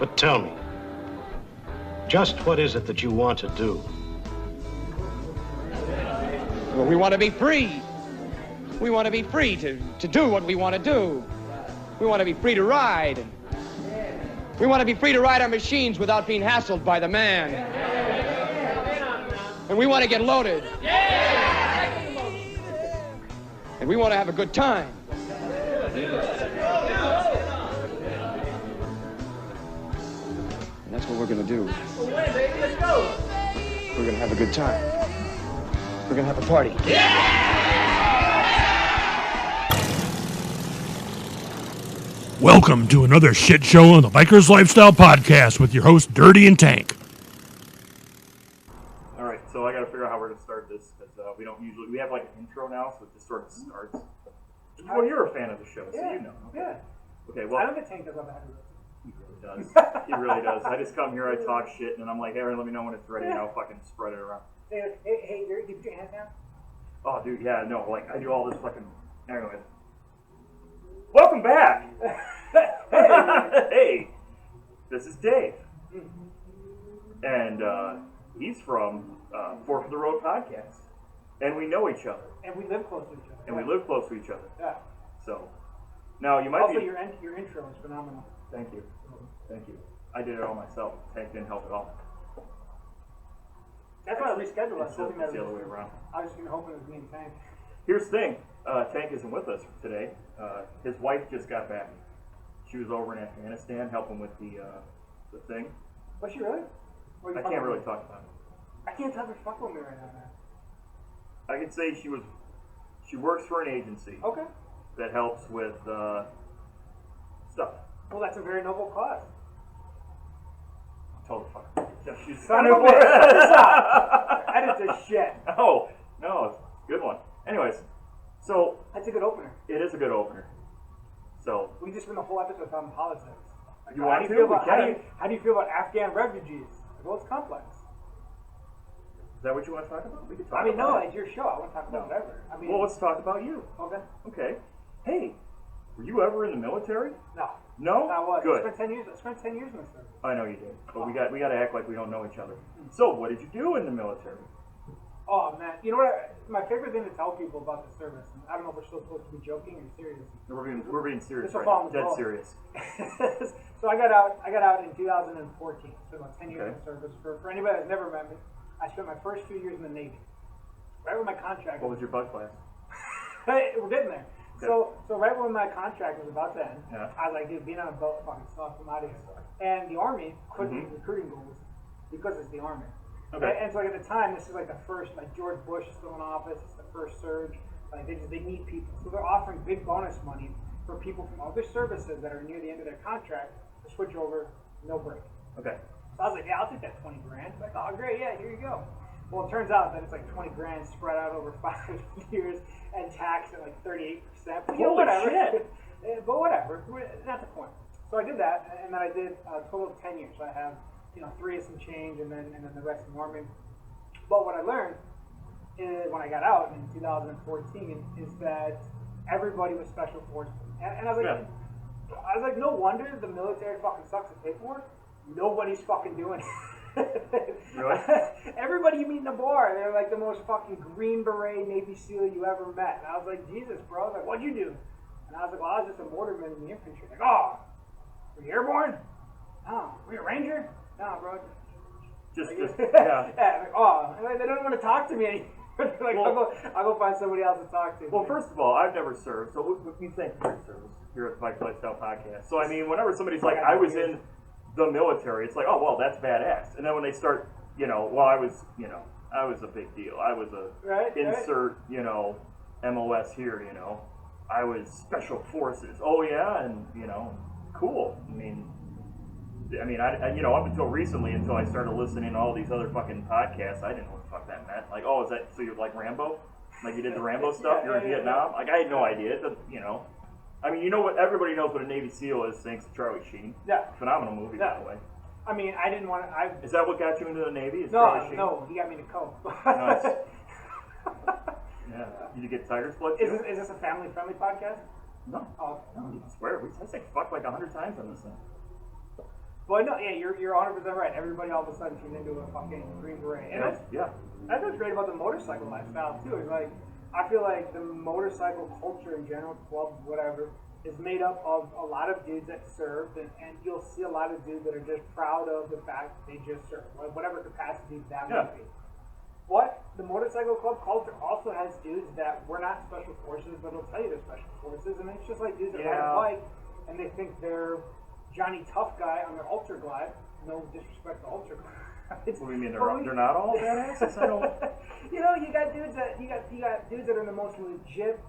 But tell me, just what is it that you want to do? Well, we want to be free. We want to be free to do what we want to do. We want to be free to ride. We want to be free to ride our machines without being hassled by the man. And we want to get loaded. And we want to have a good time. And that's what we're going to do. We're going to have a good time. We're going to have a party. Welcome to another shit show on the Biker's Lifestyle Podcast with your host, Dirty and Tank. All right, so I got to figure out how we're going to start this because we have like an intro now, so it just sort of starts. Well, you're a fan of the show, so you know. Yeah. Okay, well. I don't get Tank does all that. He really does. He really does. I just come here, I talk shit, and then I'm like, Aaron, let me know when it's ready, and I'll fucking spread it around. Hey, did you put your hands down? Oh, dude, yeah, no, like, I do all this fucking. Anyways. Welcome back! Hey, this is Dave. And he's from Fork of the Road Podcast. And we know each other. And we live close to each other. Yeah. So, now you might also, be... your intro is phenomenal. Thank you. I did it all myself. Tank didn't help at all. That's why I rescheduled. I was hoping that the other way around. I was just hoping it was me and Tank. Here's the thing. Tank isn't with us today. His wife just got back. She was over in Afghanistan helping with the thing. Was she really? I can't really talk about it. I can't tell her fuck with me right now, man. I can say she works for an agency. Okay. That helps with stuff. Well, that's a very noble cause. Told the fuck. Yeah, she's Son of a bitch. That is the shit. Oh, no, it's a good one. Anyways, so that's a good opener. It is a good opener. So we just spent the whole episode talking politics. Like, you want to? How do you feel about Afghan refugees? Well, it's complex. Is that what you want to talk about? We can talk. No, it's your show. I want to talk about whatever. Well, let's talk about you. Okay. Hey, were you ever in the military? No. No? I was. Good. I spent 10 years in the service. I know you did, but we got to act like we don't know each other. So, what did you do in the military? Oh man, you know what? My favorite thing to tell people about the service. And I don't know if we're still supposed to be joking or serious. No, we're being serious right now. Dead serious. So I got out in 2014. Spent about 10 years in service. For anybody that's never met me, I spent my first few years in the Navy. Right when my contract. What was your bug class? Hey, we're getting there. Okay. So right when my contract was about to end, I was like, dude, being on a boat fucking sucks. I'm out of here. And the Army quit these recruiting goals because it's the Army. Okay. And so like at the time, this is like the first, like George Bush is still in office. It's the first surge. Like they need people, so they're offering big bonus money for people from other services that are near the end of their contract to switch over, no break. Okay. So I was like, yeah, I'll take that 20 grand. Like, oh great, yeah, here you go. Well, it turns out that it's like 20 grand spread out over 5 years and taxed at like 38%. But you know, whatever. Shit. But whatever, not the point. So I did that, and then I did a total of 10 years. So I have 3 and some change, and then the rest in the Army. But what I learned is when I got out in 2014 is that everybody was special forces, and I was like, no wonder the military fucking sucks at paperwork. Nobody's fucking doing it. Really? Everybody you meet in the bar, they're like the most fucking Green Beret Navy SEAL you ever met. And I was like, Jesus, bro. I was like, what'd you do? And I was like, well, I was just a mortarman in the infantry. Like, oh, were you airborne? No. Were you a ranger? No, bro. Just yeah. Like, oh, they don't want to talk to me anymore. Like, well, I'll go find somebody else to talk to. Well, first of all, I've never served, so we thank you for your service here at the Bike Lifestyle Podcast. So, I mean, whenever somebody's like, I was in the military, it's like, oh, well, that's badass. And then when they start, well, I was a big deal. I was a insert, MOS here, I was special forces. Oh, yeah, and, cool. I mean, up until recently, until I started listening to all these other fucking podcasts, I didn't know what the fuck that meant. Like, oh, is that, so you're like Rambo? Like you did the Rambo stuff? You're in Vietnam? Like, I had no idea. I mean, what, everybody knows what a Navy SEAL is, thanks to Charlie Sheen. Yeah. Phenomenal movie, by the way. I mean, I didn't want to, Is that what got you into the Navy? No, he got me to coke. Nice. Yeah. Did you get Tiger's blood too? Is this a family-friendly podcast? No. Oh. No, you can swear. I say fuck like 100 times on this thing. But no, yeah, you're 100% right. Everybody all of a sudden turned into a fucking Green Beret. And that's what's great about the motorcycle lifestyle too. Is like, I feel like the motorcycle culture in general, clubs, whatever, is made up of a lot of dudes that served, and you'll see a lot of dudes that are just proud of the fact that they just served, whatever capacity that might be. But the motorcycle club culture also has dudes that were not special forces, but will tell you they're special forces, and it's just like dudes that ride a bike, and they think they're Johnny Tough Guy on their Ultra Glide. No disrespect to Ultra Glide. What do you mean they're not all badasses? I don't. You know, you got dudes that are in the most legit.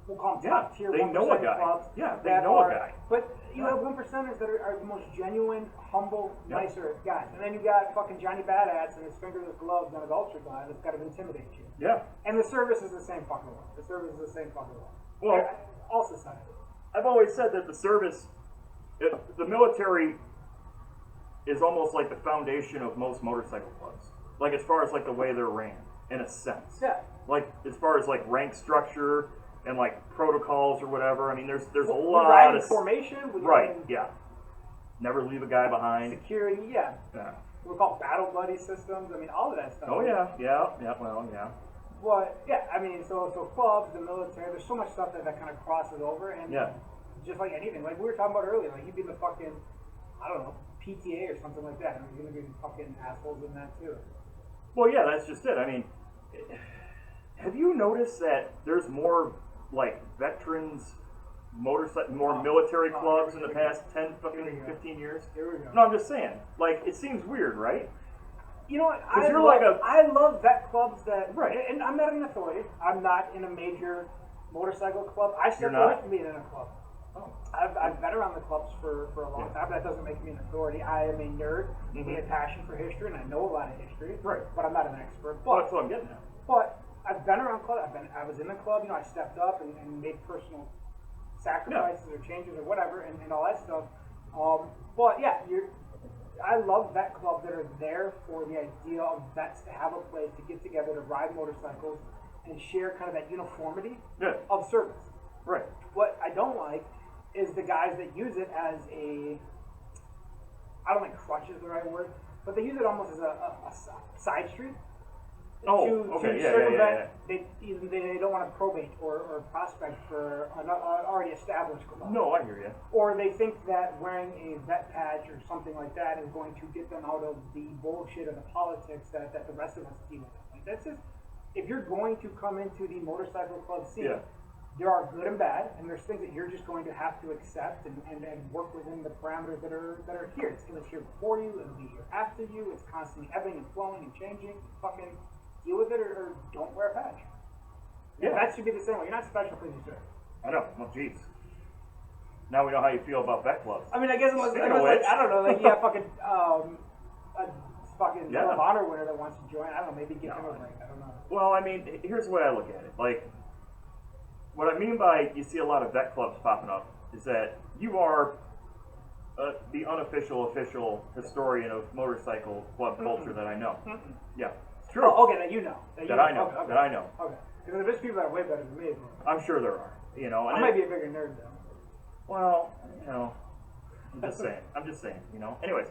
We'll call them top tier 1% clubs. Yeah, they know a guy. But you have 1%ers that are the most genuine, humble, nicer guys. And then you got fucking Johnny Badass and his fingerless gloves on his Ultra Glide that's got to intimidate you. Yeah. And the service is the same fucking one. The service is the same fucking one. Well, all society. I've always said that the service, the military, is almost like the foundation of most motorcycle clubs. Like as far as like the way they're ran, in a sense. Yeah. Like as far as like rank structure and like protocols or whatever. I mean, there's a lot lot of formation. Yeah. Never leave a guy behind. Security. Yeah. We call battle buddy systems. I mean, all of that stuff. Oh yeah. Well, yeah. But yeah, I mean, so clubs, the military. There's so much stuff that kind of crosses over, and just like anything, like we were talking about earlier, like you'd be in the fucking, I don't know, PTA or something like that, and you're gonna be fucking assholes in that too. Well, yeah, that's just it. I mean, have you noticed that there's more like veterans more military clubs in the past 10 fucking 15 years? Here we go. No, I'm just saying. Like, it seems weird, right? You know what? I love vet clubs that. Right. And I'm not an authority. I'm not in a major motorcycle club. I stepped away from being in a club. Oh. I've been around the clubs for a long time. That doesn't make me an authority. I am a nerd with a passion for history, and I know a lot of history. Right. But I'm not an expert. Well, that's what I'm getting at. But I've been around clubs. I was in the club. You know, I stepped up and made personal sacrifices or changes or whatever, and all that stuff. But yeah, I love vet clubs that are there for the idea of vets to have a place to get together to ride motorcycles and share kind of that uniformity of service. Right. What I don't like is the guys that use it as I don't think crutch is the right word, but they use it almost as a side street. To circumvent, they don't want to probate or prospect for an already established club. No, I hear you. Or they think that wearing a vet badge or something like that is going to get them out of the bullshit of the politics that the rest of us deal with. Like, that's just, if you're going to come into the motorcycle club scene, there are good and bad, and there's things that you're just going to have to accept and work within the parameters that are here. It was here before you, it'll be here after you. It's constantly ebbing and flowing and changing. Fucking deal with it or don't wear a badge. Yeah, that should be the same way. You're not special because you serve. I know. Well, jeez. Now we know how you feel about vet clubs. I mean, I guess it was like, I don't know, like you have fucking a fucking Medal of Honor winner that wants to join. I don't know, maybe give him a break. I don't know. Well, I mean, here's the way I look at it. Like, what I mean by you see a lot of vet clubs popping up is that you are the unofficial official historian of motorcycle club culture that I know. Yeah. True. Oh, okay, that you know. That I know. Okay. That I know. Okay. Because there's people that are way better than me. I'm sure there are. You know, I might be a bigger nerd though. Well, you know, I'm just saying. You know. Anyways,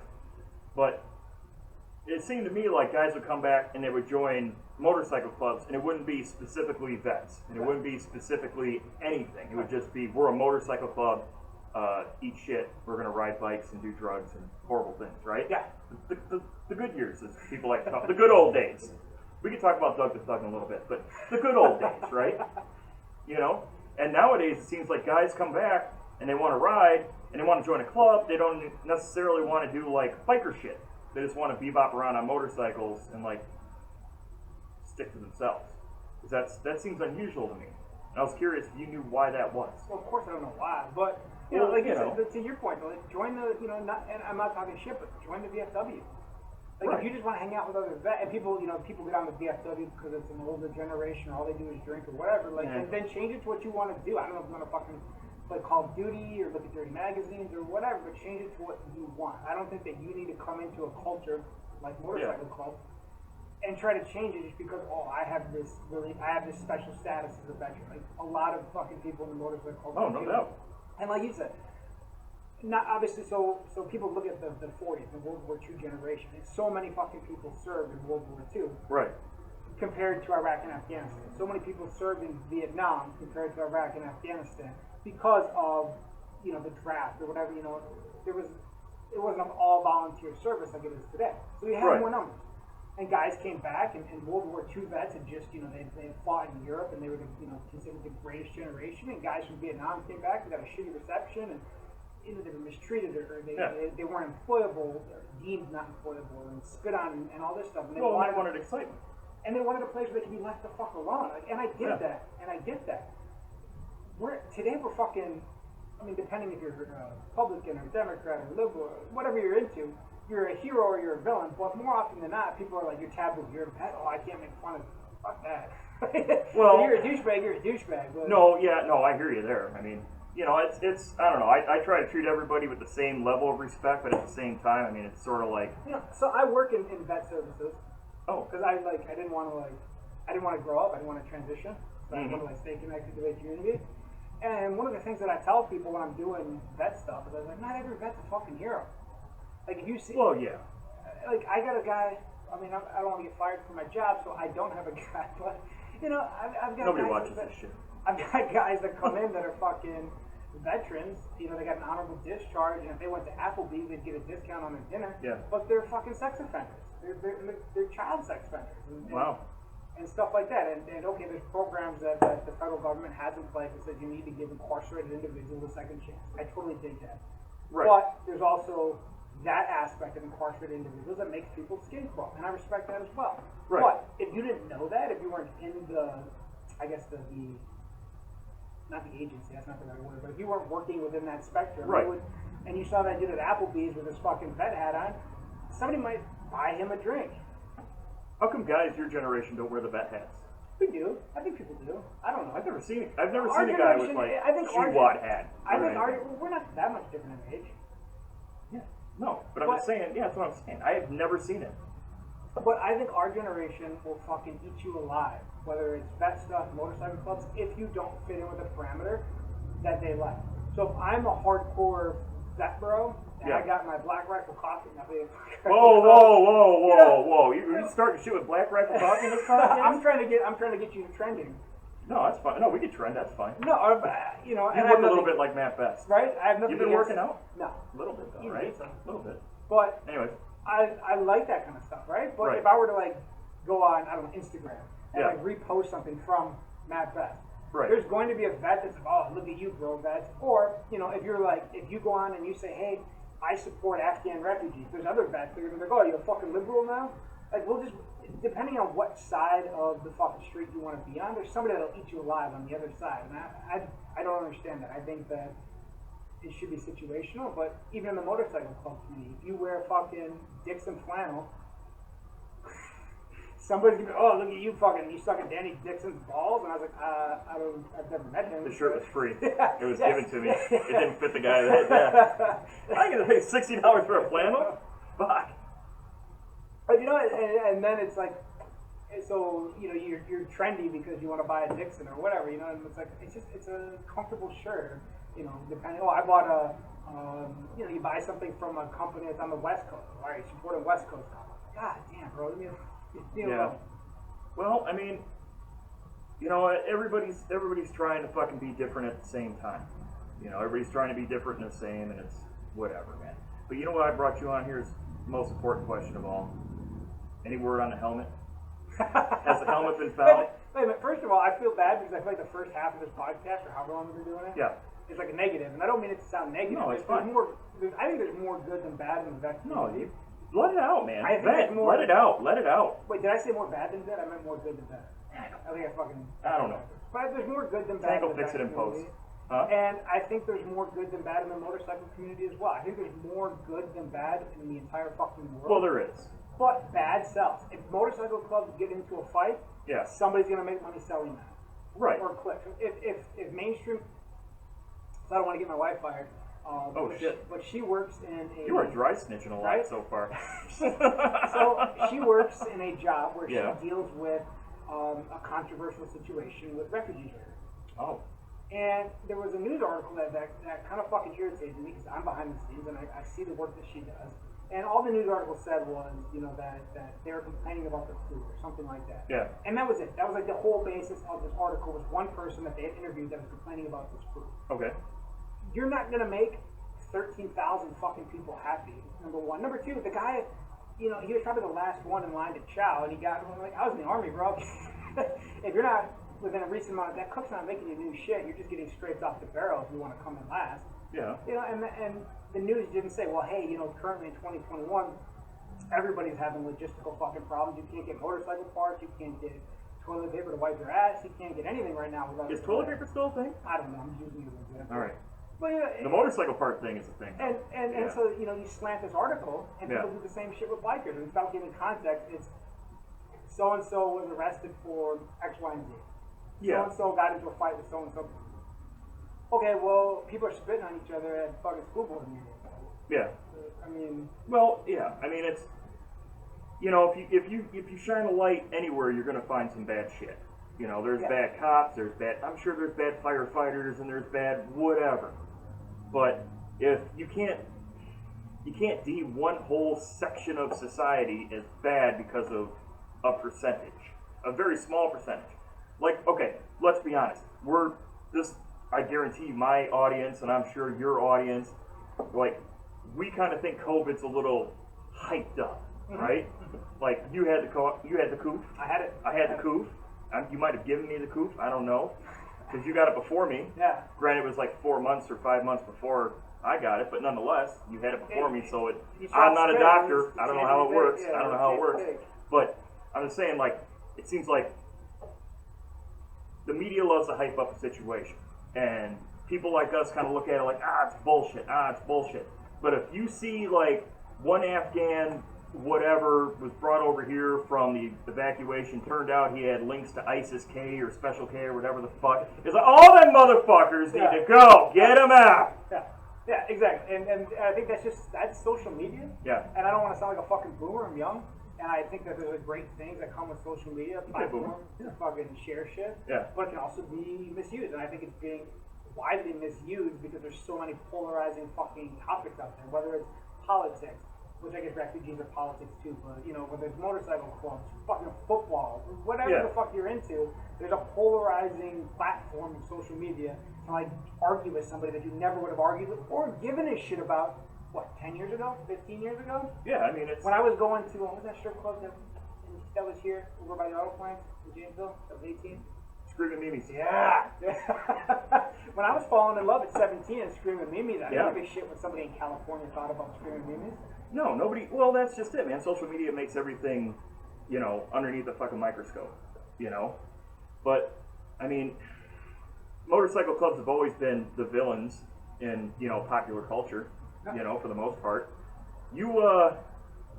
but it seemed to me like guys would come back and they would join motorcycle clubs, and it wouldn't be specifically vets, and it wouldn't be specifically anything. It would just be, we're a motorcycle club. Eat shit. We're gonna ride bikes and do drugs and horrible things, right? Yeah. The good years, as people like to talk. The good old days. We can talk about Doug the Thug in a little bit, but the good old days, right? You know. And nowadays, it seems like guys come back and they want to ride and they want to join a club. They don't necessarily want to do like biker shit. They just want to bebop around on motorcycles and like stick to themselves. That seems unusual to me. And I was curious if you knew why that was. Well, of course I don't know why, but you know, like to your point, though, like join the, you know, and I'm not talking shit, but join the VFW. Like if you just want to hang out with other vets, and people, you know, people get on the VFW because it's an older generation, or all they do is drink or whatever. Like, and then change it to what you want to do. I don't know if you want to fucking play Call of Duty or look at dirty magazines or whatever, but change it to what you want. I don't think that you need to come into a culture like motorcycle club and try to change it just because I have this special status as a veteran. Like a lot of fucking people in the motorcycle club. Oh, no doubt. And like you said, not obviously. So people look at the 40s, the World War II generation, and so many fucking people served in World War II. Right. Compared to Iraq and Afghanistan. So many people served in Vietnam compared to Iraq and Afghanistan because of, you know, the draft or whatever, you know, it wasn't an all volunteer service like it is today. So you had more numbers. And guys came back and World War II vets had just, you know, they had fought in Europe and they were, you know, considered the greatest generation, and guys from Vietnam came back and got a shitty reception, and you know, they were mistreated or they weren't employable, or deemed not employable, and spit on and all this stuff. And they wanted excitement. And they wanted a place where they could be left the fuck alone. Like, and I get that. And I get that. Today we're fucking, I mean, depending if you're a Republican or Democrat or liberal or whatever you're into, you're a hero or you're a villain. But more often than not, people are like, you're taboo. You're a pet. Oh, I can't make fun of you. Fuck that. Well, you're a douchebag. You're a douchebag. But no, I hear you there. I mean, you know, it's I don't know. I try to treat everybody with the same level of respect, but at the same time, I mean, it's sort of like, you know, so I work in vet services. Oh, because I didn't want to grow up. I didn't want to transition. So I wanted to stay connected to the community. And one of the things that I tell people when I'm doing vet stuff is I was like, not every vet's a fucking hero. Like if you see, well, yeah. Like I got a guy. I mean, I don't want to get fired from my job, so I don't have a guy. But you know, I've got nobody guys watches this shit. I've got guys that come in that are fucking veterans. You know, they got an honorable discharge, and if they went to Applebee's, they'd get a discount on their dinner. Yeah. But they're fucking sex offenders. They're child sex offenders. And stuff like that. And okay, there's programs that the federal government has in place that says you need to give incarcerated individuals a second chance. I totally dig that. Right. But there's also that aspect of incarcerated individuals that makes people's skin crawl, and I respect that as well. Right. But if you didn't know that, if you weren't in the, I guess the not the agency, that's not the right word, but if you weren't working within that spectrum, right. And you saw that dude at Applebee's with his fucking vet hat on, somebody might buy him a drink. How come guys your generation don't wear the vet hats? We do. I think people do. I don't know. I've never seen a guy with like G-Wad hat. We're not that much different in age. Yeah. No, but I'm just saying, yeah, that's what I'm saying. I have never seen it. But I think our generation will fucking eat you alive, whether it's vet stuff, motorcycle clubs, if you don't fit in with a parameter that they like. So if I'm a hardcore vet bro, and I got my Black Rifle coffee, whoa! You starting shit with Black Rifle coffee in this podcast? I'm trying to get you trending. No, that's fine. No, we can trend. That's fine. No, you know, you look a little bit like Matt Best, right? I have nothing. You've been working out? No, a little bit though, right? A little bit. But anyways, I like that kind of stuff, right? But if I were to like go on, I don't know, Instagram and like repost something from Matt Best, there's going to be a vet that's like, oh, look at you, bro, vets. Or you know, if you go on and you say, hey, I support Afghan refugees, there's other vets that are gonna be like, oh, you're a fucking liberal now. Like we'll just, depending on what side of the fucking street you want to be on, there's somebody that'll eat you alive on the other side, and I don't understand that. I think that it should be situational, but even in the motorcycle club community, if you wear fucking Dixon flannel, somebody's gonna be, oh, look at you fucking, you sucking Danny Dixon's balls, and I was like, I've never met him. The shirt was free. It was given to me. It didn't fit the guy that I'm gonna pay $60 for a flannel? Fuck. But you know, and then it's like, so you know, you're trendy because you want to buy a Dixon or whatever, you know, and it's like it's a comfortable shirt, you know. Depending, I bought you know, you buy something from a company that's on the West Coast. All right, supporting West Coast. God damn, bro. Well, I mean, you know, everybody's trying to fucking be different at the same time. You know, everybody's trying to be different and the same, and it's whatever, man. But you know what I brought you on here is the most important question of all. Any word on the helmet? Has the helmet been found? Wait a minute. First of all, I feel bad because I feel like the first half of this podcast, or however long we've been doing it, is like a negative, and I don't mean it to sound negative. No, it's fine. I think there's more good than bad in the vet community. No, let it out, man. I think let it out. Let it out. Wait, did I say more bad than good? I meant more good than bad. I think I don't know. But there's more good than bad. Tango fix it in post. Huh? And I think there's more good than bad in the motorcycle community as well. I think there's more good than bad in the entire fucking world. Well, there is. But bad sells. If motorcycle clubs get into a fight, somebody's going to make money selling that. Right. Or clicks. If mainstream, so I don't want to get my wife fired. Shit. But she works in a... You are dry snitching a lot so far. So she works in a job where she deals with a controversial situation with refugees. Oh. And there was a news article that kind of fucking irritated me because I'm behind the scenes and I see the work that she does. And all the news article said was, that they were complaining about the food or something like that. Yeah. And that was it. That was like the whole basis of this article was one person that they had interviewed that was complaining about this food. Okay. You're not gonna make 13,000 fucking people happy. Number one. Number two, the guy, he was probably the last one in line to chow, and he got like, I was in the army, bro. If you're not within a recent amount of that cook's not making you new shit. You're just getting scraped off the barrel if you want to come in last. Yeah. And the news didn't say, well, hey, currently in 2021, everybody's having logistical fucking problems. You can't get motorcycle parts. You can't get toilet paper to wipe your ass. You can't get anything right now without. Is toilet paper still a thing? I don't know. I'm just using it as an example. All right. But the motorcycle part thing is a thing. And so you slant this article, and people do the same shit with bikers. And without giving context, it's so and so was arrested for X, Y, and Z. So and so got into a fight with so and so. Okay, well, people are spitting on each other at fucking school board meetings. Yeah. I mean. Well, yeah. I mean, it's if you shine a light anywhere, you're gonna find some bad shit. There's bad cops. I'm sure there's bad firefighters, and there's bad whatever. But if you can't deem one whole section of society as bad because of a percentage, a very small percentage. Like, okay, let's be honest. I guarantee my audience, and I'm sure your audience, like, we kind of think COVID's a little hyped up, right? Like, you had the coof. I had it. I had the coof. You might have given me the coof. I don't know. Because you got it before me. Yeah. Granted, it was like 4 months or 5 months before I got it, but nonetheless, you had it before me, so I'm not a doctor. I don't know how it works. I don't know how it works. But I'm just saying, like, it seems like the media loves to hype up a situation. And people like us kind of look at it like, it's bullshit. It's bullshit. But if you see, like, one Afghan whatever was brought over here from the evacuation, turned out he had links to ISIS K or Special K or whatever the fuck. It's like, all them motherfuckers need to go. Get them out. Yeah, exactly. And I think that's social media. Yeah. And I don't want to sound like a fucking boomer. I'm young. And I think that there's great things that come with social media platforms to fucking share shit. Yeah. But it can also be misused. And I think it's being widely misused because there's so many polarizing fucking topics out there, whether it's politics, which I guess refugees are politics too, but whether it's motorcycle clubs, fucking football, whatever the fuck you're into, there's a polarizing platform of social media to like argue with somebody that you never would have argued with or given a shit about, 10 years ago, 15 years ago? Yeah, I mean, it's... When I was going to, what was that strip club that was here, over by the auto plant in Janesville, that was 18? Screaming Mimi's. Yeah. When I was falling in love at 17 and Screaming Mimi's, I didn't give a shit what somebody in California thought about Screaming Mimi's. No, nobody. Well, that's just it, man. Social media makes everything, underneath the fucking microscope, But, I mean, motorcycle clubs have always been the villains in, popular culture, for the most part. You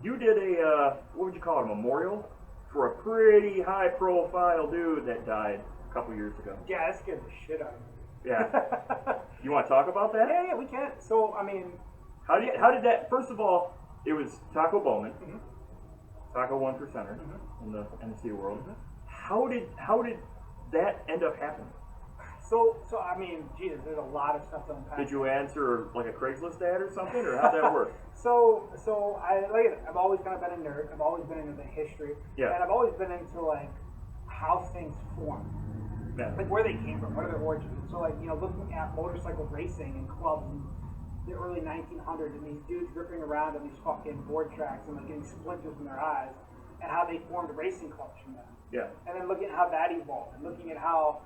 did a, what would you call it, a memorial for a pretty high-profile dude that died a couple years ago. Yeah, that scared the shit out of me. Yeah. You want to talk about that? Yeah, we can. So, I mean... How did that, first of all, it was Taco Bowman, Taco 1%er in the NC world. How did that end up happening? So I mean, Jesus, there's a lot of stuff to unpack. Did you answer like a Craigslist ad or something, or how'd that work? So I've always kind of been a nerd. I've always been into the history, and I've always been into like how things form, like where they came from, what are their origins. So like looking at motorcycle racing and clubs in the early 1900s, and these dudes ripping around on these fucking board tracks and like getting splinters in their eyes, and how they formed racing clubs from that. Yeah. And then looking at how that evolved, and looking at how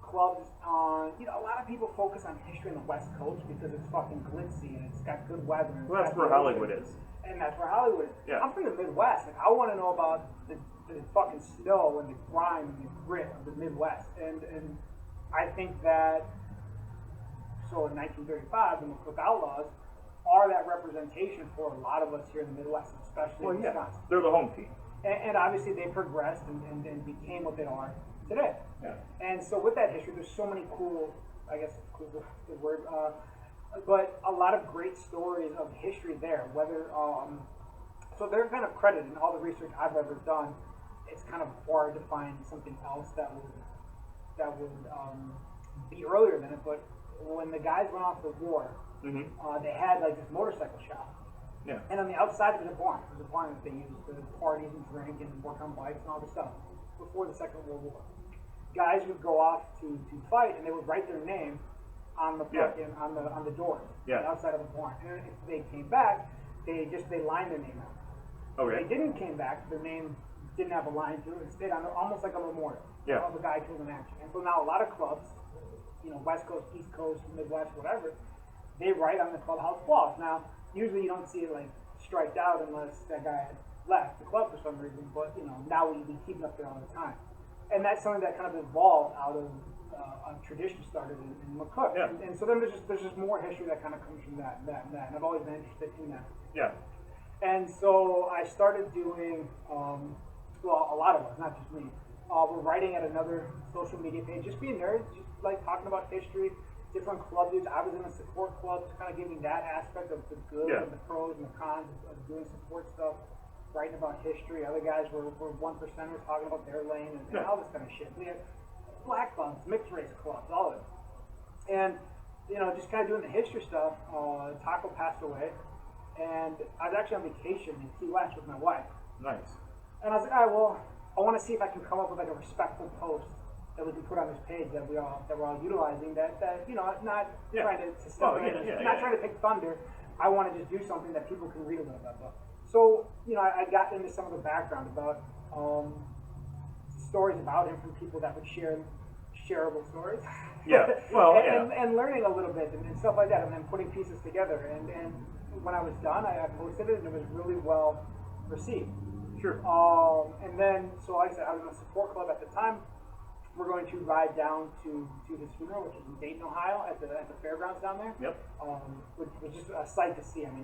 clubs on, a lot of people focus on history on the West Coast because it's fucking glitzy and it's got good weather. And well, that's where Hollywood is. And that's where Hollywood is. Yeah. I'm from the Midwest. Like, I want to know about the fucking snow and the grime and the grit of the Midwest. And I think that, so in 1935, the Mufaka Outlaws are that representation for a lot of us here in the Midwest, especially in Wisconsin. They're the home team. And obviously they progressed and became what they are today. Yeah. And so with that history, there's so many cool, I guess cool is the word, but a lot of great stories of history there. Whether so they're kind of credited in all the research I've ever done. It's kind of hard to find something else that would be earlier than it, but when the guys went off to war, they had like this motorcycle shop. Yeah. And on the outside it was a barn. It was a barn that they used to party and drink and work on bikes and all this stuff before the Second World War. Guys would go off to fight, and they would write their name on the fucking on the doors, on the outside of the barn. And if they came back, they lined their name out. Okay. If they didn't came back, their name didn't have a line to it. It stayed on almost like a memorial of a guy killed in action. And so now a lot of clubs, West Coast, East Coast, Midwest, whatever, they write on the clubhouse walls. Now, usually you don't see it like striked out unless that guy had left the club for some reason. But now we keep it up there all the time. And that's something that kind of evolved out of a tradition started in McCook. Yeah. And so then there's just more history that kind of comes from that. And I've always been interested in that. Yeah. And so I started doing, a lot of us, not just me. We're writing at another social media page, just being nerds, just like talking about history, different club dudes. I was in a support club, just kind of giving that aspect of the good and the pros and the cons of doing support stuff. Writing about history. Other guys were 1%ers talking about their lane and all this kind of shit. We had black clubs, mixed race clubs, all of it. And, just kind of doing the history stuff. Taco passed away, and I was actually on vacation in Key West with my wife. Nice. And I was like, all right, well, I want to see if I can come up with like a respectful post that we can put on this page that we're all utilizing. That not trying to step not trying to pick thunder. I want to just do something that people can read a little bit about. So, I got into some of the background about stories about him from people that would share shareable stories. Yeah, well, and learning a little bit and stuff like that, and then putting pieces together. And when I was done, I posted it, and it was really well received. Sure. And then, so like I said, I was in a support club at the time. We're going to ride down to his funeral, which is in Dayton, Ohio, at the fairgrounds down there. Yep. Which was just a sight to see. I mean,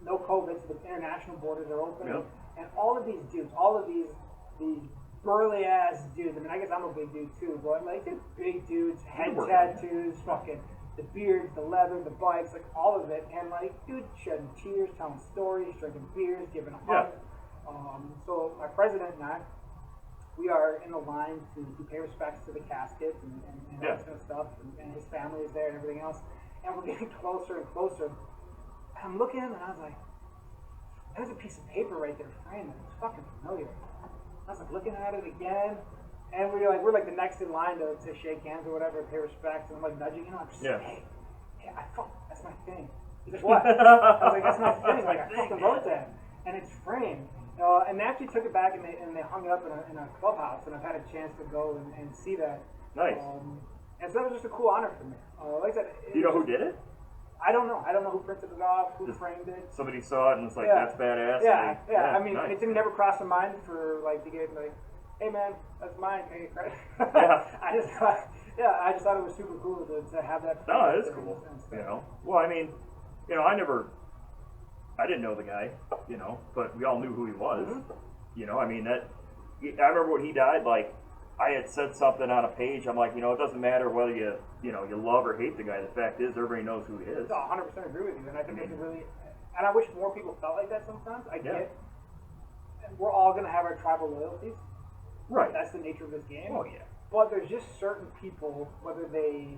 no COVID, so the international borders are open. Yep. And all of these dudes, all of these burly ass dudes. I mean, I guess I'm a big dude too, but like they're big dudes, head tattoos, fucking the beards, the leather, the bikes, like all of it. And like, dude, shedding tears, telling stories, drinking beers, giving a hug. So my president and I, we are in the line to pay respects to the caskets and all that kind of stuff, and his family is there and everything else. And we're getting closer and closer. And I'm looking and I was like, there's a piece of paper right there framed that was fucking familiar. I was like looking at it again, and we're like the next in line to shake hands or whatever, pay respects, and I'm like nudging him. I'm just like, hey, that's my thing. He's like, what? I was like, that's my thing. Like I fucking wrote that, and it's framed. And they actually took it back and they hung it up in a clubhouse, and I've had a chance to go and see that. Nice. And so that was just a cool honor for me. Like I said, do you know who did it? I don't know. I don't know who printed it off, who framed it. Somebody saw it and was like, that's badass. Yeah. I mean, nice. it didn't never cross my mind for to get hey man, that's mine. Can I get credit? I just thought it was super cool to have that. No, it is cool. Well, I mean, I didn't know the guy, but we all knew who he was. Mm-hmm. I mean, I remember when he died, like, I had said something on a page. I'm like, it doesn't matter whether you love or hate the guy. The fact is, everybody knows who he is. No, 100% agree with you, and I think it's really, and I wish more people felt like that sometimes. I get, we're all going to have our tribal loyalties. Right. That's the nature of this game. Oh, yeah. But there's just certain people, whether they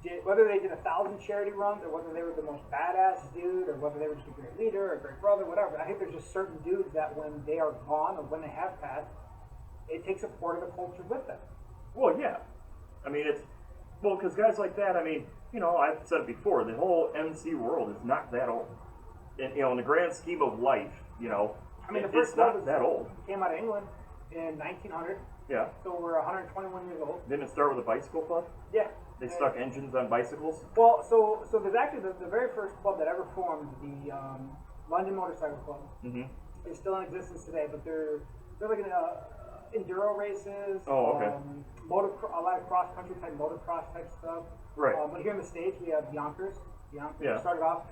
did 1,000 charity runs, or whether they were the most badass dude, or whether they were just a great leader, or a great brother, whatever. I think there's just certain dudes that when they are gone, or when they have passed, it takes a part of the culture with them. Well, yeah. I mean, because guys like that, I mean, I've said it before, the whole MC world is not that old. And, in the grand scheme of life, I mean, the it's first not that old. Came out of England in 1900. Yeah. So we're 121 years old. Didn't it start with a bicycle club? Yeah. They stuck engines on bicycles? Well, so there's actually the very first club that ever formed, the London Motorcycle Club. Mm-hmm. It's still in existence today, but they're like enduro races. Oh, okay. A lot of cross country type motocross type stuff. Right. But here in the States, we have Yonkers. Started off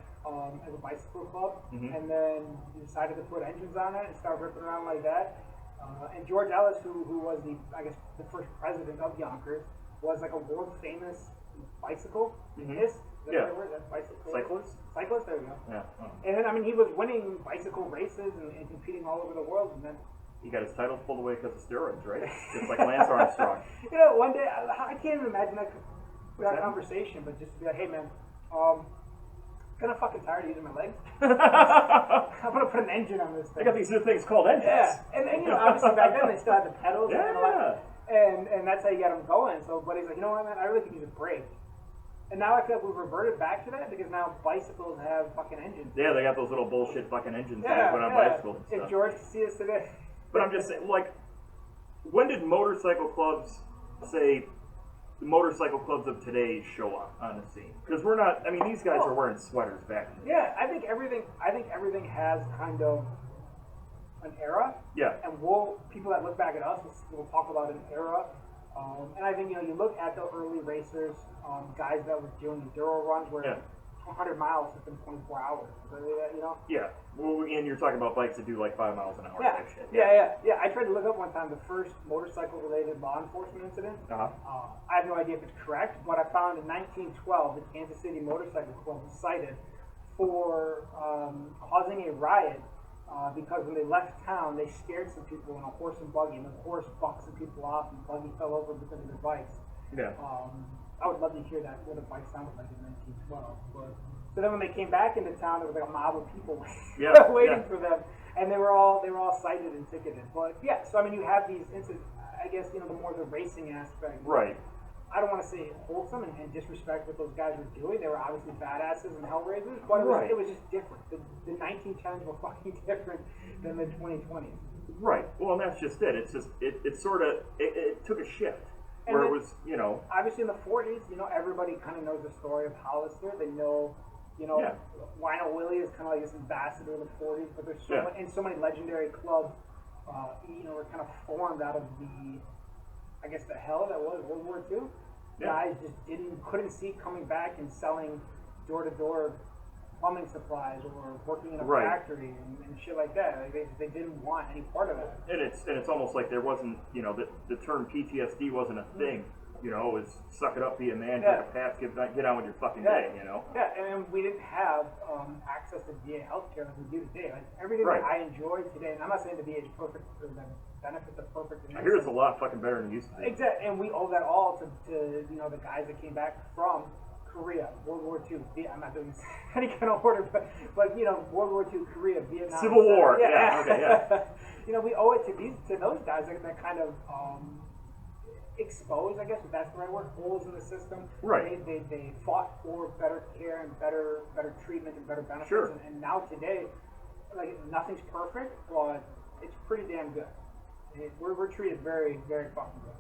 as a bicycle club, and then decided to put engines on it and start ripping around like that. And George Ellis, who was the first president of Yonkers, was like a world famous bicycle. Cyclist? Cyclist, there we go. Yeah. And then, I mean, he was winning bicycle races and competing all over the world, and then He got his title pulled away because of steroids, right? Just like Lance Armstrong. You know, one day, I can't even imagine that conversation, but just to be like, hey man, kind of fucking tired of using my legs. I'm gonna put an engine on this thing. They got these new things called engines. Yeah, and you know, obviously back then they still had the pedals. Yeah. And that's how you get them going. So, but he's like, you know what, man, I really could use a brake. And now I feel like we've reverted back to that because now bicycles have fucking engines. Yeah, they got those little bullshit fucking engines that they put on bicycles and stuff. If George could see us today. But I'm just saying, like, when did motorcycle clubs say the motorcycle clubs of today show up on the scene? Because we're not. I mean, these guys are wearing sweaters back in the day. Yeah, I think everything has kind of an era. Yeah. And people that look back at us will talk about an era. And I think, you know, you look at the early racers, guys that were doing enduro runs where 100 miles within 24 hours. So, you know? Yeah. Well, and you're talking about bikes that do like 5 miles an hour type shit. Yeah. I tried to look up one time the first motorcycle-related law enforcement incident. I have no idea if it's correct, but I found in 1912 the Kansas City Motorcycle Club was cited for causing a riot because when they left town, they scared some people in a horse and buggy, and the horse bucked some people off, and the buggy fell over because of their bikes. Yeah. I would love to hear that, what a bike sounded like in 1912. But so then when they came back into town, there was like a mob of people waiting for them, and they were all cited and ticketed. But yeah, so I mean, you have these incidents. I guess, you know, the more the racing aspect. Right. I don't want to say wholesome and disrespect what those guys were doing. They were obviously badasses and hellraisers, but it was just different. The 1910s were fucking different than the 2020s. Right. Well, and that's just it. It's just it sort of it took a shift and where then, it was, you know. Obviously, in the 40s, you know, everybody kind of knows the story of Hollister. They know, you know, Wino Willie is kind of like this ambassador of the 40s, but there's so many legendary clubs, you know, were kind of formed out of the, I guess, the hell that was World War II. Guys just couldn't see coming back and selling door-to-door plumbing supplies or working in a factory and shit like that. Like they didn't want any part of that. And it's almost like there wasn't, you know, the term PTSD wasn't a thing. You know, it was suck it up, be a man, take a pass, get on with your fucking day, you know? Yeah, and we didn't have access to VA healthcare like we do today. Like everything that I enjoy today, and I'm not saying the VA is perfect for the benefits of perfect. I hear it's a lot fucking better than it used to be. Exactly, and we owe that all to you know, the guys that came back from Korea, World War II. I'm not doing this any kind of order, but you know, World War II, Korea, Vietnam, Civil War. You know, we owe it to those guys that kind of exposed, I guess if that's the right word, holes in the system. Right. They fought for better care and better treatment and better benefits. Sure. And now today, like, nothing's perfect, but it's pretty damn good. We're treated very, very fucking good.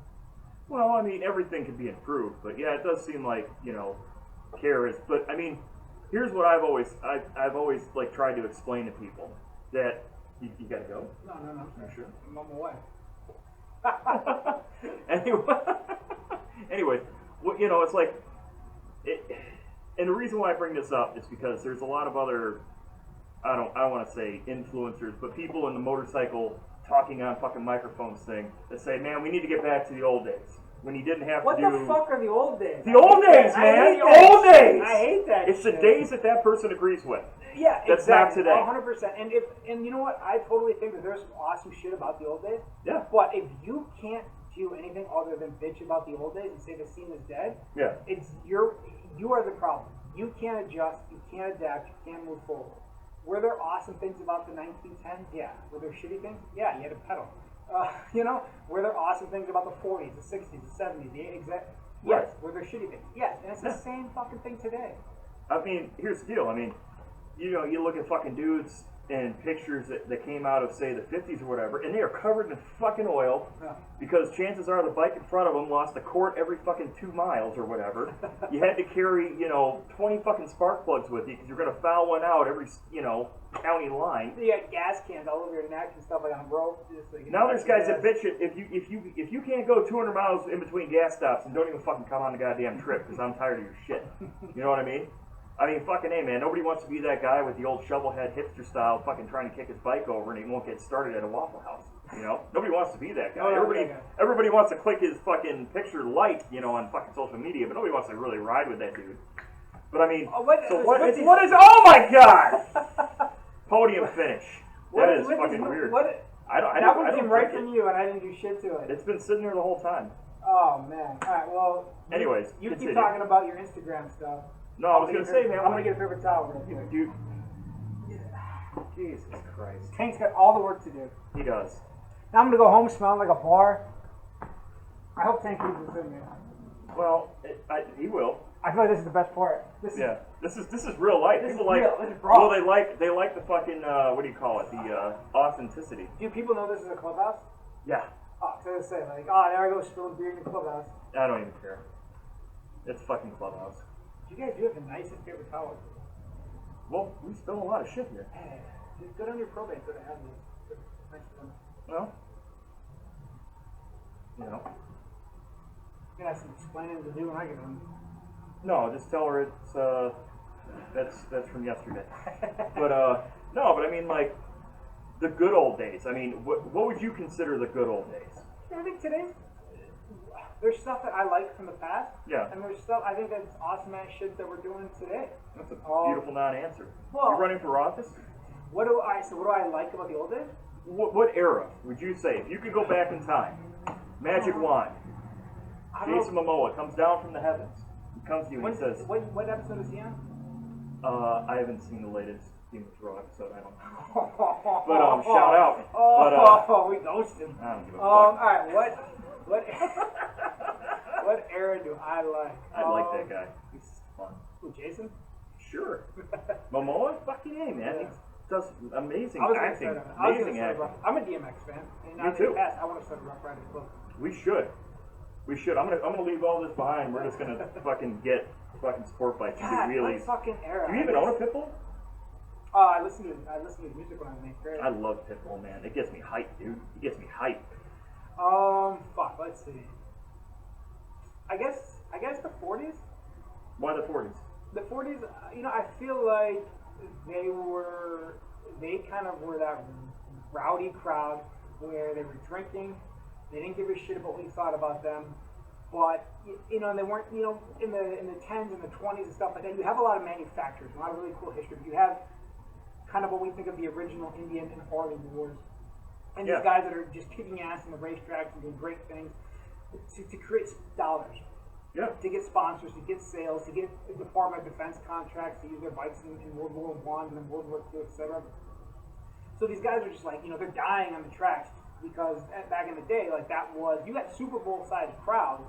Well, I mean, everything can be improved, but yeah, it does seem like, you know, care is. But I mean, here's what I've always like tried to explain to people that you gotta go. No. You're sure? I'm on my way. Anyway, well, you know, it's like, and the reason why I bring this up is because there's a lot of other, I don't want to say influencers, but people in the motorcycle talking on fucking microphones thing that say, man, we need to get back to the old days when you didn't have what to do. What the fuck are the old days? The old days, man. The old days. I hate that. It's the days that person agrees with. Yeah, that's exactly. not today. 100%. And you know what? I totally think that there's some awesome shit about the old days. Yeah. But if you can't do anything other than bitch about the old days and say the scene is dead, you are the problem. You can't adjust. You can't adapt. You can't move forward. Were there awesome things about the 1910s? Yeah. Were there shitty things? Yeah. You had a pedal. You know, were there awesome things about the 40s, the 60s, the 70s, the 80s? Yes. Right. Were there shitty things? Yes. And it's the same fucking thing today. I mean, here's the deal. I mean, you know, you look at fucking dudes and pictures that came out of, say, the 50s or whatever, and they are covered in fucking oil because chances are the bike in front of them lost a quart every fucking 2 miles or whatever. You had to carry, you know, 20 fucking spark plugs with you because you're going to foul one out every, you know, county line. You got gas cans all over your neck and stuff like on a rope. Now there's guys that bitch it if you can't go 200 miles in between gas stops and don't even fucking come on the goddamn trip because I'm tired of your shit. You know what I mean? I mean, fucking A, man, nobody wants to be that guy with the old shovelhead hipster style fucking trying to kick his bike over and he won't get started at a Waffle House, you know? Nobody wants to be that guy. Everybody wants to click his fucking picture light, you know, on fucking social media, but nobody wants to really ride with that dude. But I mean, what is, oh my god! Podium finish. That is fucking weird. That one came right from you, and I didn't do shit to it. It's been sitting there the whole time. Oh man. All right. Well. Anyways, you continue. keep talking about your Instagram stuff. No, I was gonna say, man. I'm gonna get a paper towel real quick. Dude. Jesus Christ. Tank's got all the work to do. He does. Now I'm gonna go home smelling like a bar. I hope Tank keeps this in there. Well, he will. I feel like this is the best part. This is real life. This People is like. real. This is raw. Well, they like the fucking what do you call it? The authenticity. Do people know this is a clubhouse? Yeah. Oh, so they say like, oh, there I go spilling beer in the clubhouse. I don't even care. It's fucking clubhouse. You guys do have the nicest paper towels. Well, we spill a lot of shit here. Hey, it's good on your probate so to have these. Nice of them. Well, you know. I'm gonna have some explaining to do when I get home. No, just tell her it's that's from yesterday. But no, but I mean like the good old days. I mean, what would you consider the good old days? I think today's there's stuff that I like from the past. Yeah. And there's stuff I think that's awesome ass shit that we're doing today. That's a beautiful non-answer. Well, you running for office? What do I like about the old days? What era would you say if you could go back in time? Magic wand. Jason Momoa comes down from the heavens. He comes to you and he says, what episode is he on? I haven't seen the latest Game of Thrones episode. I don't know. But shout out. We ghosted. I don't give a fuck. All right, what era do I like? I like that guy. He's fun. Who, Jason? Sure. Momoa? Fucking A, man. Yeah. He does amazing I was acting. gonna start Amazing acting. I'm a DMX fan. And Me too. I want to start a Rough Riders club. We should. I'm gonna leave all this behind. We're just gonna fucking get fucking sport bikes and God, do wheelies. what fucking era. Do you even own a Pitbull? I listened to his music when I was in 8th grade. I love Pitbull, man. It gets me hyped, dude. It gets me hyped. Fuck, let's see. I guess the 40s? Why the 40s? The 40s, I feel like they kind of were that rowdy crowd where they were drinking, they didn't give a shit about what you thought about them, but, and they weren't, in the 10s and the 20s and stuff like that, you have a lot of manufacturers, a lot of really cool history. You have kind of what we think of the original Indian and Harley Wars, and these guys that are just kicking ass in the racetracks and doing great things to create dollars. Yeah. To get sponsors, to get sales, to get Department of Defense contracts, to use their bikes in World War I and then World War II, etc. So these guys are just like, they're dying on the tracks because back in the day, like you got Super Bowl sized crowds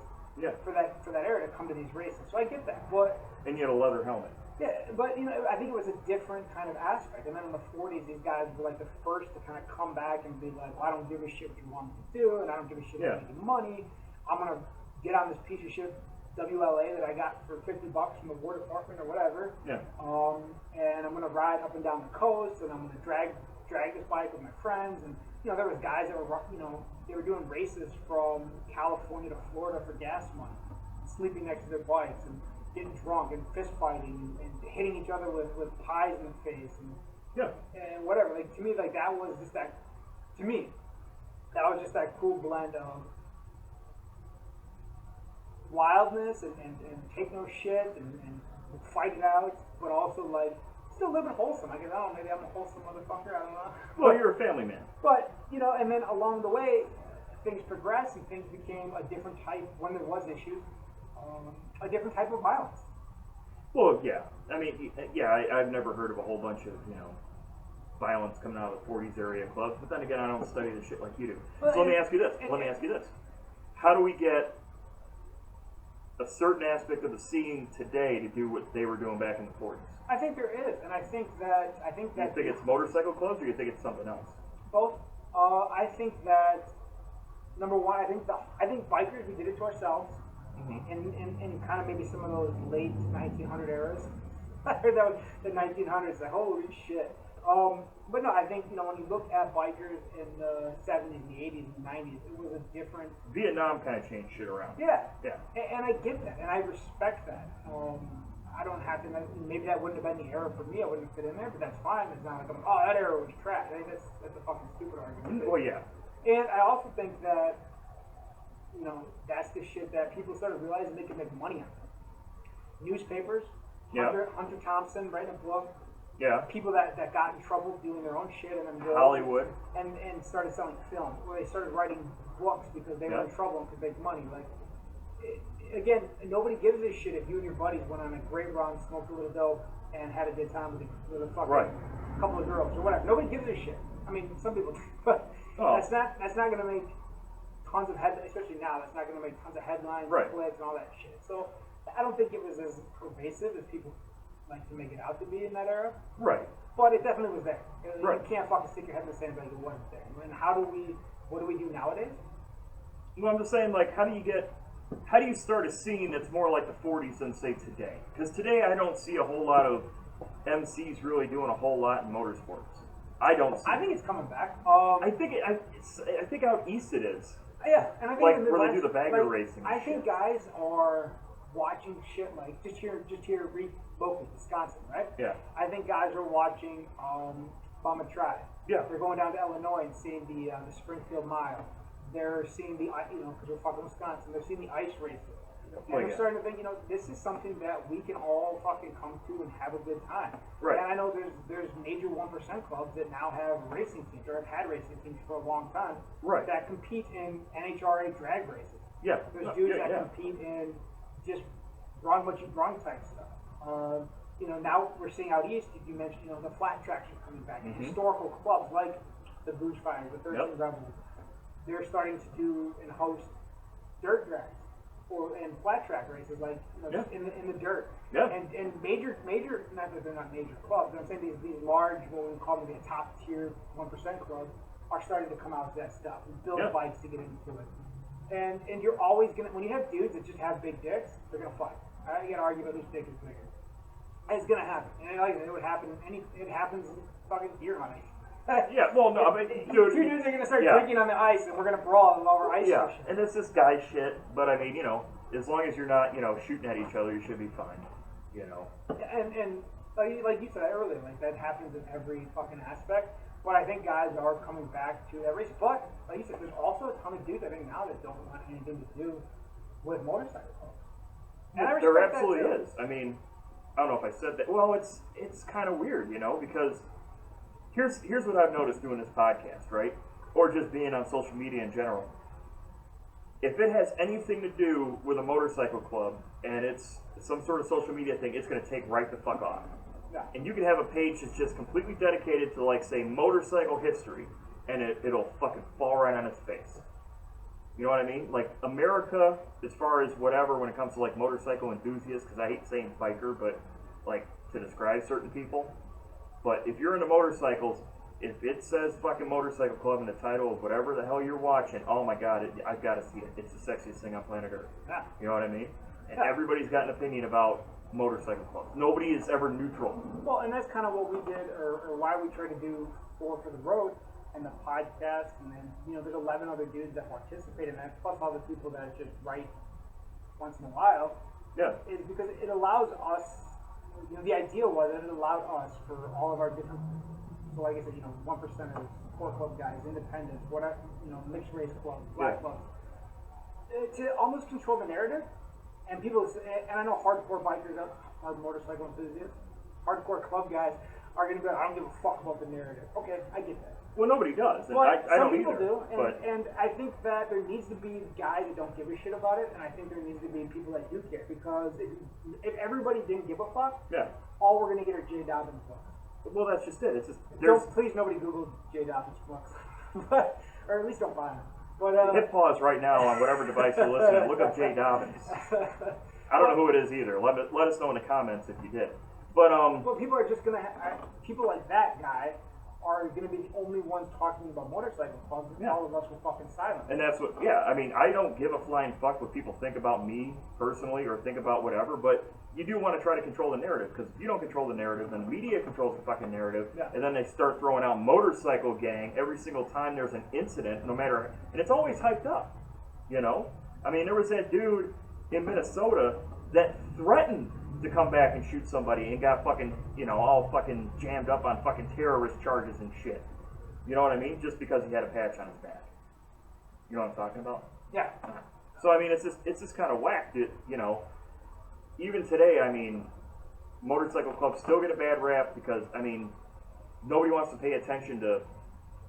for that era to come to these races. So I get that. But and you had a leather helmet. yeah, but I think it was a different kind of aspect. And then in the 40s, these guys were like the first to kind of come back and be like, well, I don't give a shit what you want me to do, and I don't give a shit about making money. I'm gonna get on this piece of shit WLA that I got for $50 from the War Department or whatever. Yeah. And I'm gonna ride up and down the coast, and I'm gonna drag this bike with my friends. And there was guys that were they were doing races from California to Florida for gas money, sleeping next to their bikes and getting drunk and fist fighting and hitting each other with pies in the face and whatever. Like to me, like that was just that. To me, that was just that cool blend of wildness and take no shit and fight it out, but also like still living wholesome. I guess I don't know, maybe I'm a wholesome motherfucker, I don't know. Well, you're a family man. But and then along the way things progressed and things became a different type when there was issues, a different type of violence. Well, yeah. I mean, I've never heard of a whole bunch of, violence coming out of the 40s area clubs, but then again, I don't study this shit like you do. So let me ask you this. How do we get a certain aspect of the scene today to do what they were doing back in the 40s? I think there is, and I think that You think it's motorcycle clubs, or you think it's something else? both. I think that number one, I think bikers, we did it to ourselves, in kind of maybe some of those late 1900 eras. I heard that was the 1900s. Like holy shit. But no, I think when you look at bikers in the 70s, the 80s, and 90s, it was a different. Vietnam kind of changed shit around. Yeah. Yeah. And I get that, and I respect that. I don't have to. Maybe that wouldn't have been the era for me. I wouldn't have fit in there, but that's fine. It's not like that era was trash. I think that's a fucking stupid argument. Well, yeah. And I also think that that's the shit that people started realizing they could make money on. Newspapers. Hunter Thompson writing a book. Yeah. People that got in trouble doing their own shit and then Hollywood. and started selling film, where they started writing books because they were in trouble and could make money. Like, again, nobody gives a shit if you and your buddies went on a great run, smoked a little dope, and had a good time with a fucking couple of girls or whatever. Nobody gives a shit. I mean, some people do, but that's not going to make tons of headlines, especially now. That's not going to make tons of headlines, and clicks, and all that shit. So I don't think it was as pervasive as people like to make it out to be in that era. Right. But it definitely was there. Right. You can't fucking stick your head in the sand and be like, it wasn't there. And what do we do nowadays? Well, I'm just saying, like, how do you start a scene that's more like the 40s than, say, today? Because today I don't see a whole lot of MCs really doing a whole lot in motorsports. I don't see I think it's coming back. I think out east it is. Yeah, and I think Like, in the where they Midwest, do the bagger racing and I think shit. guys are watching shit like, just here locally, Wisconsin, right? Yeah. I think guys are watching Bama Tribe. Yeah. They're going down to Illinois and seeing the Springfield Mile. They're seeing because we're fucking Wisconsin, they're seeing the ice races. And they're starting to think, this is something that we can all fucking come to and have a good time. Right. And I know there's major 1% clubs that now have racing teams, or have had racing teams for a long time, that compete in NHRA drag races. Yeah. There's dudes that compete in just wrong type stuff. Now we're seeing out east, you mentioned, the flat tracks are coming back. Historical clubs like the Booge Fires, the 13 Rebels, they're starting to do and host dirt drags and flat track races, like in the dirt. Yeah. And major, not that they're not major clubs, but I'm saying these large, what we call them the top tier 1% clubs, are starting to come out with that stuff and build bikes to get into it. And you're always gonna, when you have dudes that just have big dicks, they're gonna fight. All right, you gotta argue about whose dick is bigger. And it's gonna happen, and it would happen. It happens in fucking deer hunting. Yeah, well, no, I mean, dude, two dudes are gonna start drinking on the ice, and we're gonna brawl over ice. Yeah, and it's this guy shit. But I mean, as long as you're not, shooting at each other, you should be fine. And like you said earlier, like that happens in every fucking aspect. But I think guys are coming back to that race. But like you said, there's also a ton of dudes I think now that don't want anything to do with motorcycles. And there absolutely is. I mean, I don't know if I said that. Well, it's kind of weird, because here's what I've noticed doing this podcast, right? Or just being on social media in general. If it has anything to do with a motorcycle club and it's some sort of social media thing, it's going to take right the fuck off. Yeah. And you can have a page that's just completely dedicated to, like, say, motorcycle history, and it'll fucking fall right on its face. You know what I mean? Like, America, as far as whatever, when it comes to, like, motorcycle enthusiasts, because I hate saying biker, but, like, to describe certain people. But if you're into motorcycles, if it says fucking motorcycle club in the title of whatever the hell you're watching, oh my god, I've got to see it. It's the sexiest thing on planet Earth. Yeah. You know what I mean? And everybo's got an opinion about motorcycle clubs. Nobody is ever neutral. Well, and that's kind of what we did, or why we try to do for the road and the podcast, and then there's 11 other dudes that participate in that, plus all the people that just write once in a while. Yeah. Is because it allows us. The idea was that it allowed us for all of our different. So like I said, 1%ers, core club guys, independents, whatever, mixed race clubs, black clubs, to almost control the narrative. And people, and I know hardcore bikers, hard motorcycle enthusiasts, hardcore club guys are going to be like, I don't give a fuck about the narrative. Okay, I get that. Well, nobody does. And But I some don't people either, do, and I think that there needs to be guys that don't give a shit about it, and I think there needs to be people that do care, because if everybody didn't give a fuck, all we're going to get are J. Dobbins books. Well, that's just it. It's just Please, nobody Google J. Dobbins books, or at least don't buy them. But hit pause right now on whatever device you're listening. Look up J. Dobbins. I don't know who it is either. Let us know in the comments if you did. But well, people are just gonna people like that guy are gonna be the only ones talking about motorcycle clubs, and all of us will fucking silent. And that's what, I mean, I don't give a flying fuck what people think about me personally or think about whatever, but you do want to try to control the narrative, because if you don't control the narrative, then the media controls the fucking narrative, and then they start throwing out motorcycle gang every single time there's an incident, no matter, and it's always hyped up, I mean, there was that dude in Minnesota that threatened to come back and shoot somebody and got fucking, all fucking jammed up on fucking terrorist charges and shit. You know what I mean? Just because he had a patch on his back. You know what I'm talking about? Yeah. So, I mean, it's just kind of whack that, even today, I mean, motorcycle clubs still get a bad rap because, I mean, nobody wants to pay attention to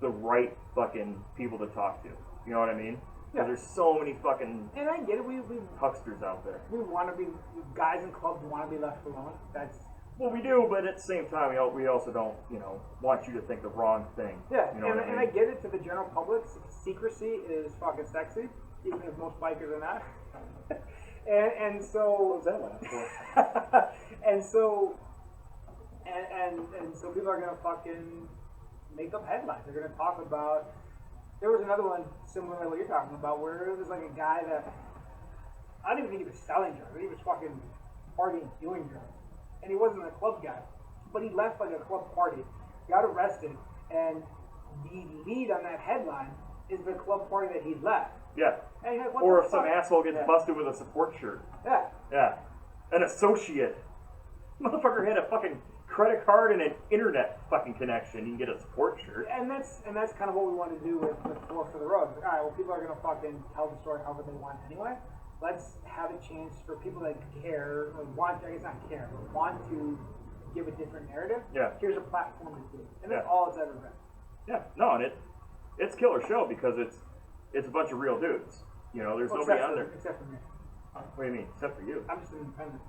the right fucking people to talk to. You know what I mean? Yeah. There's so many fucking And I get it. We hucksters out there. want to be guys in clubs want to be left alone. That's Well, we do, but at the same time, we also don't, want you to think the wrong thing. yeah. You know what I mean? And I get it. To the general public, secrecy is fucking sexy, even if most bikers are not. and so What was that one for? and so people are gonna fucking make up headlines. They're gonna talk about. There was another one similar to what you're talking about, where it was like a guy that I don't even think he was selling drugs. He was fucking partying, doing drugs, and he wasn't a club guy, but he left like a club party, got arrested, and the lead on that headline is the club party that he left. Yeah. And you're like, what Or the if some fuck? asshole gets Yeah. busted with a support shirt. Yeah. Yeah. An associate. Motherfucker had a fucking credit card and an internet fucking connection. You can get a support shirt. And that's kind of what we want to do with Four for the Road. All right, well, people are gonna fucking tell the story however they want anyway. Let's have a chance for people that care or want, I guess not care, but want to give a different narrative. Yeah. Here's a platform to do it, and that's Yeah. all it's ever been. Yeah. No, and it's killer show because it's a bunch of real dudes. There's Well, nobody on there. except for me. What do you mean? Except for you. I'm just an independent.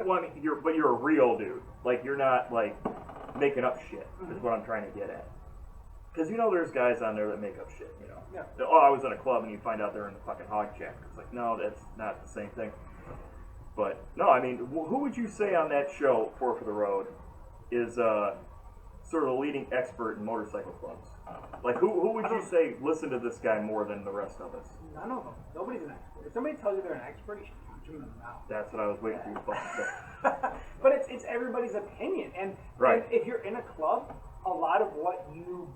Well, I mean, you're a real dude. Like, you're not, like, making up shit, is what I'm trying to get at. Because, there's guys on there that make up shit, Yeah. Oh, I was in a club, and you find out they're in the fucking hog chapter. It's like, no, that's not the same thing. But, no, I mean, who would you say on that show, Four for the Road, is sort of the leading expert in motorcycle clubs? Like, who would you say listen to this guy more than the rest of us? None of them. Nobody's an expert. If somebody tells you they're an expert, you should punch them in the mouth. That's what I was waiting for you to fucking say. But it's everybody's opinion, and if you're in a club, a lot of what you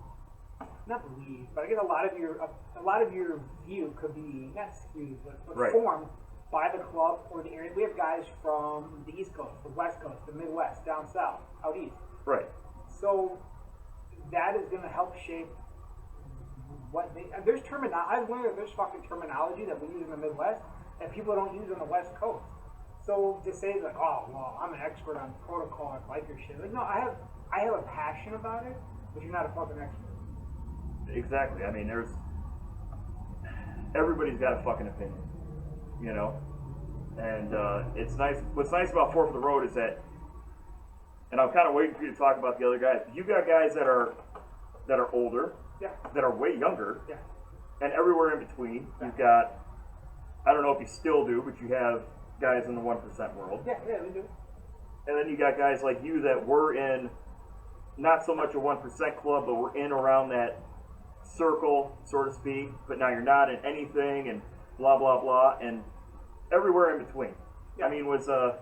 not believe, but I guess a lot of your view could be not skewed, but Right. formed by the club or the area. We have guys from the East Coast, the West Coast, the Midwest, down south, out east. Right. So that is going to help shape what they. There's terminology. I've learned that there's fucking terminology that we use in the Midwest that people don't use on the West Coast. So to say like, oh well, I'm an expert on protocol and biker shit. Like, no, I have a passion about it, but you're not a fucking expert. Exactly. I mean, everybody's got a fucking opinion, and it's nice. What's nice about Four for the Road is that, and I'm kind of waiting for you to talk about the other guys. You got guys that are older, Yeah. that are way younger, Yeah. and everywhere in between. You've got, I don't know if you still do, but you have guys in the 1% world, Yeah, we do. and then you got guys like you that were in not so much a 1% club, but we're in around that circle, so to speak, but now you're not in anything, and blah blah blah, and everywhere in between. Yeah. I mean, is there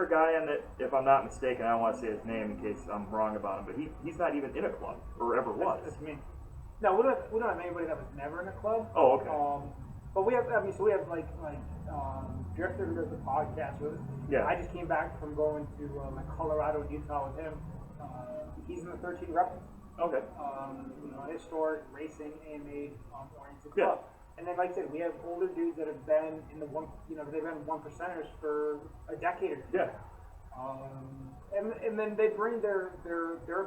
a guy in that, if I'm not mistaken, I don't want to say his name in case I'm wrong about him, but he's not even in a club or ever was. That's me. No, we don't have anybody that was never in a club. Oh, okay. But we have, we have like Drifter who does the podcast with us. Yeah. I just came back from going to like Colorado and Utah with him. He's in the 13 Rebels. Okay. Historic racing AMA oriented Yeah. club. And then, like I said, we have older dudes that have been in the they've been 1%ers for a decade or two. Yeah. And then they bring their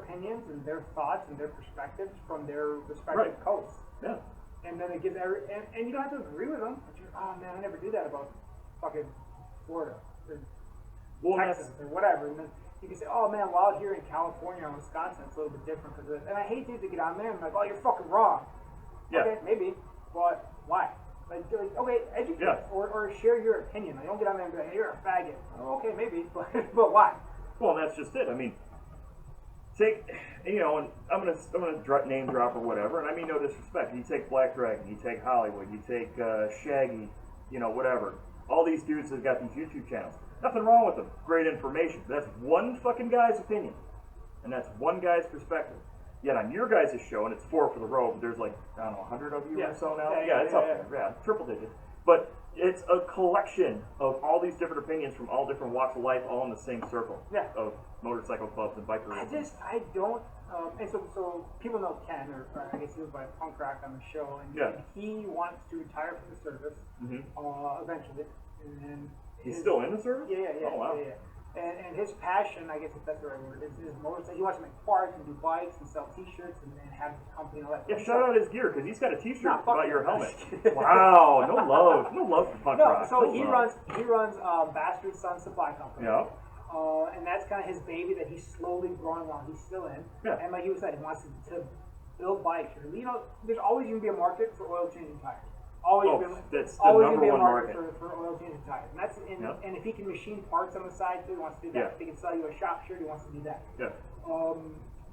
opinions and their thoughts and their perspectives from their respective Right. coasts. Yeah. And then it gives and you don't have to agree with them. But you're, oh man, I never do that about fucking Florida or Well, Texas or whatever. And then you can say, oh man, well out here in California or Wisconsin, it's a little bit different because of this. And I hate dudes to get on there and be like, oh, you're fucking wrong. Yeah. Okay, maybe, but why? Like okay, educate Yeah. us or share your opinion. Like, don't get on there and be like, hey, you're a faggot. Oh, okay, maybe, but why? Well, that's just it. I mean, and I'm gonna name drop or whatever, and I mean no disrespect. You take Black Dragon, you take Hollywood, you take Shaggy, whatever. All these dudes have got these YouTube channels. Nothing wrong with them. Great information. That's one fucking guy's opinion, and that's one guy's perspective. Yet on your guys' show, and it's Four for the Road, but there's like, I don't know, 100 of you Yeah. or so now? Yeah, It's up there. Yeah, triple digits. But it's a collection of all these different opinions from all different walks of life, all in the same circle of motorcycle clubs and biker racing. I don't, and so people know Ken, or I guess he was by Punk Rock on the show, and Yeah. he wants to retire from the service Mhm. eventually, and He's still in the service? Yeah. Oh, wow. Yeah. And his passion, I guess if that's the right word, is motorcycle. He wants to make parts and do bikes and sell T-shirts and have his company and all that. Yeah, shout out his gear because he's got a T-shirt fuck about your him. helmet. Wow, no love for punk rock. So no he love. runs Bastard Son Supply Company. Yeah. And that's kind of his baby that he's slowly growing on. He's still in. Yeah. And like he was saying, he wants to build bikes. You know, there's always going to be a market for oil changing tires. That's the always number gonna be a one market market. for oil changing tires. And Yep. and if he can machine parts on the side too, he wants to do that. Yeah. If he can sell you a shop shirt, he wants to do that. Yeah.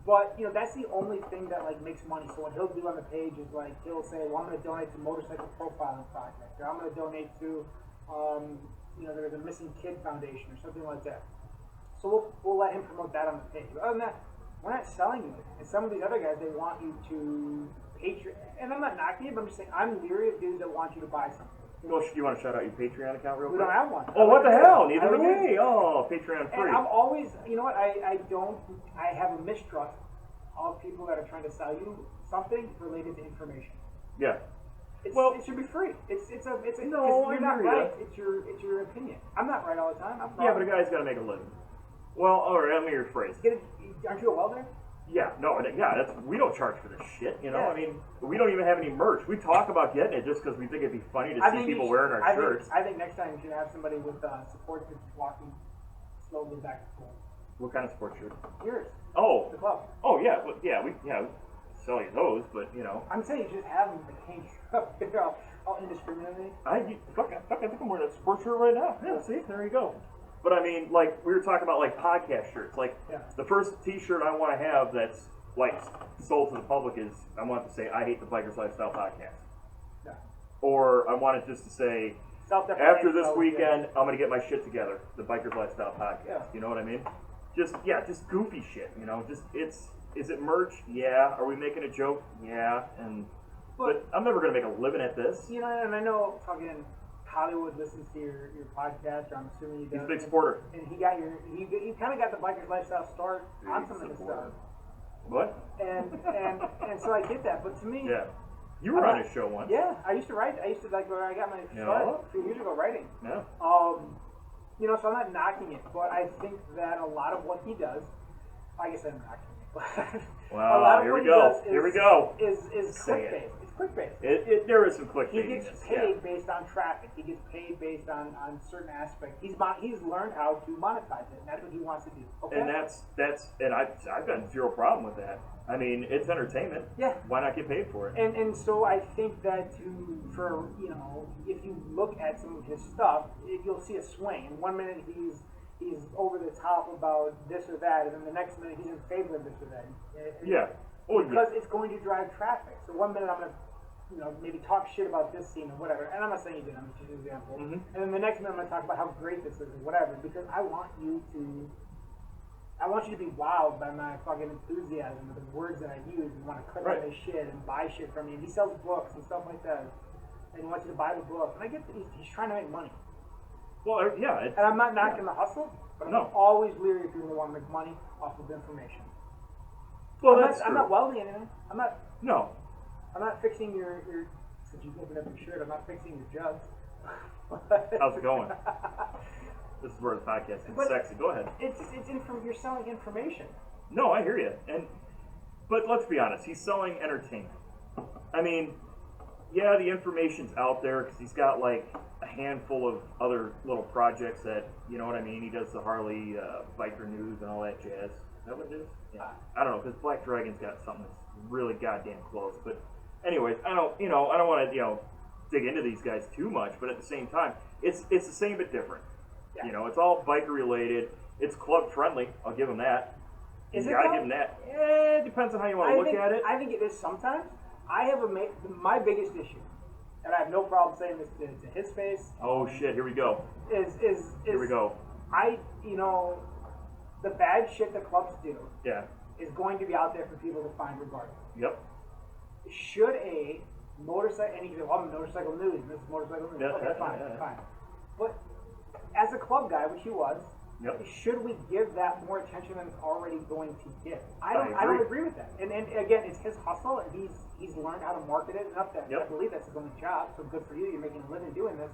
But you know, that's the only thing that like makes money. So what he'll do on the page is like he'll say, well, I'm going to donate to Motorcycle Profiling Project, or I'm going to donate to, you know, there's a Missing Kid Foundation or something like that. So we'll let him promote that on the page. But other than that, we're not selling you it. And some of these other guys, they want you to Patreon. And I'm not knocking it, but I'm just saying I'm leery of dudes that want you to buy something. Well, you want to shout out your Patreon account real We quick? don't have one. Oh, what the hell? Neither I do don't. we. Oh, Patreon free. And I'm always, you know what? I have a mistrust of people that are trying to sell you something related to information. Yeah. It should be free. No, you're I not hear right. ya. It's your opinion. I'm not right all the time. I'm Yeah, wrong. but a guy's got to make a living. Well, all right, let me rephrase. Aren't you a welder? Yeah, no, we don't charge for this shit, you know? Yeah. I mean, we don't even have any merch. We talk about getting it just because we think it'd be funny to see people wearing our shirts. I think next time you should have somebody with support that's walking slowly back to school. What kind of sports shirt? Yours. Oh. The club. Oh, yeah, we sell you those, but, you know. I'm saying you just have them like hang up all indiscriminately. I think I'm wearing a sports shirt right now. Yeah, see, there you go. But I mean, like, we were talking about, like, podcast shirts. Like, the first T-shirt I want to have that's, like, sold to the public is, I want to say, I hate the Bikers Lifestyle Podcast. Yeah. Or I want it just to say, after this weekend, I'm going to get my shit together. The Bikers Lifestyle Podcast. Yeah. You know what I mean? Just goofy shit, you know? Is it merch? Yeah. Are we making a joke? Yeah. But I'm never going to make a living at this. You know, and I know fucking Hollywood listens to your podcast, or I'm assuming he does. He's a big supporter. And he kind of got the Bikers Lifestyle start on some of this stuff. What? And so I get that, but to me, Yeah. You were on his show once. Yeah, I used to write. I used to like when I got my start a few years ago writing. Yeah. You know, so I'm not knocking it, but I think that a lot of what he does, I guess I'm knocking it. But Wow, a lot of here what we he go. does Here we go. Is Say it. clickbait. It's clickbait. There is some He clickbait. gets paid based on traffic. He gets paid based on certain aspects. He's learned how to monetize it, and that's what he wants to do. Okay. And I've got zero problem with that. I mean, it's entertainment. Yeah. Why not get paid for it? And so I think that if you look at some of his stuff, you'll see a swing. And 1 minute he's over the top about this or that, and then the next minute he's in favor of this or that. Yeah. Oh, because it's going to drive traffic. So 1 minute I'm going to, maybe talk shit about this scene or whatever. And I'm not saying you did. I'm just an example. Mm-hmm. And then the next minute I'm going to talk about how great this is or whatever, because I want you to be wowed by my fucking enthusiasm with the words that I use and want to click on his shit and buy shit from me. And he sells books and stuff like that. And he wants you to buy the book. And I get that he's trying to make money. Well, yeah. And I'm not knocking the hustle, but I'm always leery of people who want to make money off of information. Well, I'm not welding anything. I'm not fixing your since you opened up your shirt, I'm not fixing your jugs. How's it going? This is where the podcast gets sexy. Go ahead. You're selling information. No, I hear you. But let's be honest. He's selling entertainment. I mean, yeah, the information's out there because he's got like a handful of other little projects that, you know what I mean? He does the Harley biker news and all that jazz. Is that what it is? Yeah. I don't know, because Black Dragon's got something that's really goddamn close. But anyways, I don't want to, dig into these guys too much, but at the same time, it's the same but different. Yeah. It's all biker related. It's club friendly. I'll give him that. You gotta give him that. It depends on how you want to look at it. I think it is sometimes. I have my biggest issue, and I have no problem saying this to his face. Oh shit! Here we go. Here we go. The bad shit that clubs do. Yeah. Is going to be out there for people to find regardless. Yep. Should a motorcycle, and you can say, well, I'm motorcycle news, this is motorcycle news. Yeah, okay, fine. But as a club guy, which he was, should we give that more attention than it's already going to get? I don't agree with that. And again, it's his hustle, and he's learned how to market it enough that I believe that's his only job. So good for you. You're making a living doing this.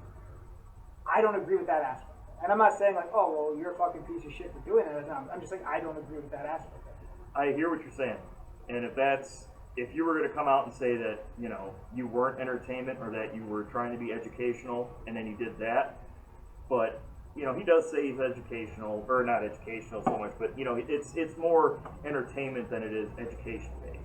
I don't agree with that aspect. And I'm not saying like, oh, well, you're a fucking piece of shit for doing that. I'm just saying I don't agree with that aspect of it. I hear what you're saying, and if you were going to come out and say that you weren't entertainment or that you were trying to be educational, and then you did that, but he does say he's educational, or not educational so much, but it's more entertainment than it is education based.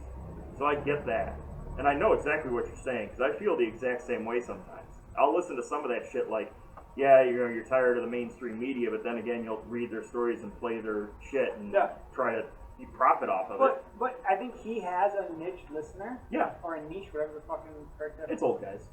So I get that, and I know exactly what you're saying because I feel the exact same way sometimes. I'll listen to some of that shit like, yeah, you're tired of the mainstream media, but then again you'll read their stories and play their shit and try to profit off of it. But I think he has a niche listener. Yeah. Or a niche, whatever the fucking correct definition. It's old guys.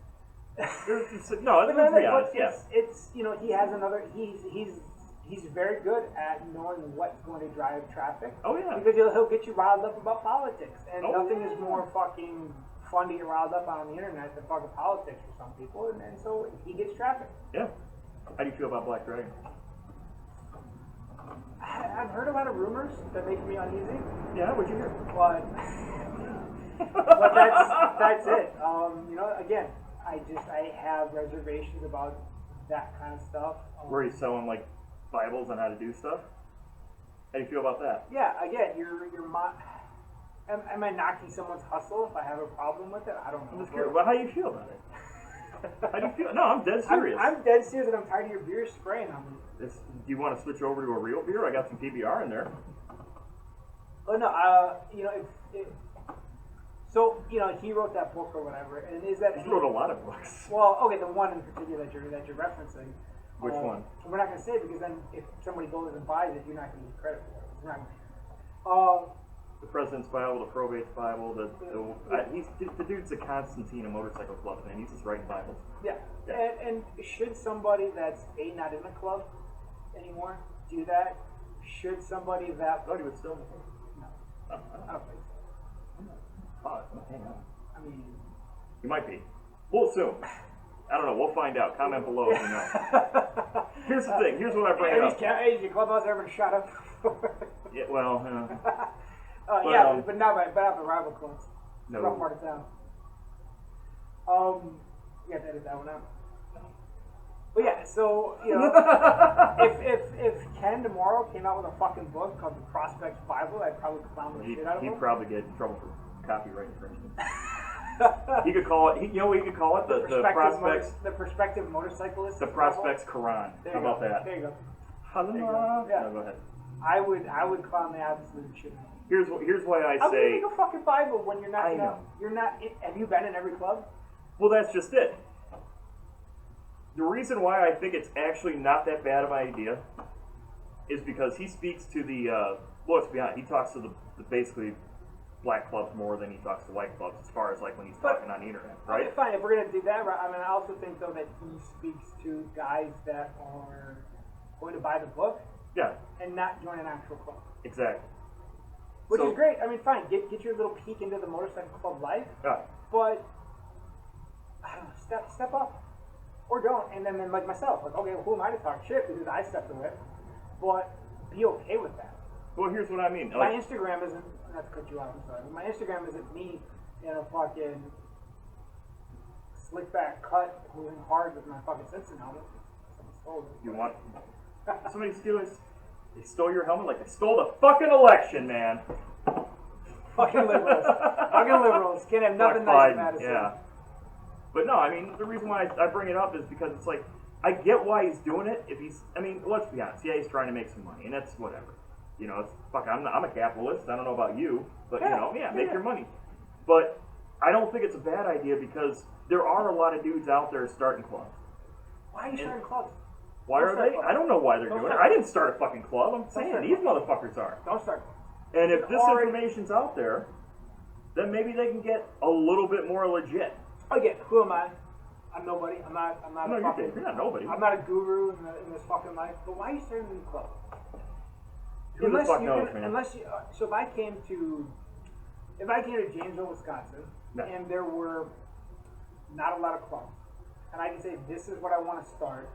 Let's be honest. Yeah. It's he has another. He's very good at knowing what's going to drive traffic. Oh yeah. Because he'll get you riled up about politics, and nothing is more fucking fun to get riled up on the internet than fucking politics for some people, and so he gets traffic. Yeah. How do you feel about Black Dragon? I've heard a lot of rumors that make me uneasy. Yeah, what'd you hear? But that's it. Again, I have reservations about that kind of stuff. Where he's selling like Bibles on how to do stuff. How do you feel about that? Yeah, again, am I knocking someone's hustle if I have a problem with it? I don't know. I'm just curious. Well, how do you feel about it? How do you feel? No, I'm dead serious. I'm dead serious, and I'm tired of your beer spraying on me. Do you want to switch over to a real beer? I got some PBR in there. Oh no, so he wrote that book or whatever, and is that he wrote a lot of books. Well, okay, the one in particular that you're referencing. Which one? We're not going to say it because then if somebody goes and buys it, you're not going to get credit for it. It's not the President's Bible, the Probate's Bible, the dude's a Constantine, a motorcycle club, and he's just writing Bibles. Yeah. And should somebody that's not in the club anymore do that? Should somebody that... I thought he was still... No. I don't think so. Hang on. I mean... You might be. We'll assume. I don't know. We'll find out. Comment below if you know. Here's the thing. Here's what I bring up. Has your clubhouse ever been shot up before? Yeah, well... but not the rival clubs. No. Rough part of town. You have to edit that one out. But yeah, so if Ken tomorrow came out with a fucking book called The Prospects Bible, I'd probably clown the shit out of him. He'd probably get in trouble for copyright infringement. He could call it. He could call it the Prospects. The Prospective Motorcyclist. The Prospects Quran. How about that? There you go. Yeah. No, go ahead. I would clown the absolute shit. Here's why I How say. can you make a fucking Bible when you're not? I know. You're not. Have you been in every club? Well, that's just it. The reason why I think it's actually not that bad of an idea is because he speaks to the. Well, let's be honest. He talks to the basically black clubs more than he talks to white clubs, as far as like when he's talking on the internet, right? Okay, fine. If we're gonna do that, I mean, I also think though that he speaks to guys that are going to buy the book. Yeah. And not join an actual club. Exactly. Which is great. I mean, fine. Get your little peek into the motorcycle club life. Yeah. But I don't know. Step up, or don't. And then like myself, like okay, well, who am I to talk shit because I stepped away? But be okay with that. Well, here's what I mean. My Instagram isn't. Not to cut you off. I'm sorry. My Instagram isn't me in a fucking slick back cut, moving hard with my fucking Simpson helmet. Someone stole it. You want somebody stealers? They stole your helmet like they stole the fucking election, man. Fucking liberals. Fucking liberals. Can't have nothing nice in Madison. Yeah. But no, I mean, the reason why I bring it up is because it's like, I get why he's doing it. I mean, let's be honest. Yeah, he's trying to make some money, and that's whatever. You know, it's fuck. I'm a capitalist. I don't know about you, but make your money. But I don't think it's a bad idea because there are a lot of dudes out there starting clubs. Why are you starting clubs? Why are they? I don't know why they're doing it. I didn't start a fucking club. I'm saying these motherfuckers are. Don't start. And if this information's out there, then maybe they can get a little bit more legit. Again, who am I? I'm nobody. I'm not No, a fucking. you're not nobody. I'm not a guru in this fucking life. But why are you starting a new club? Who the fuck knows, man? Unless you, so if I came to Janesville, Wisconsin, and there were not a lot of clubs, and I can say this is what I want to start,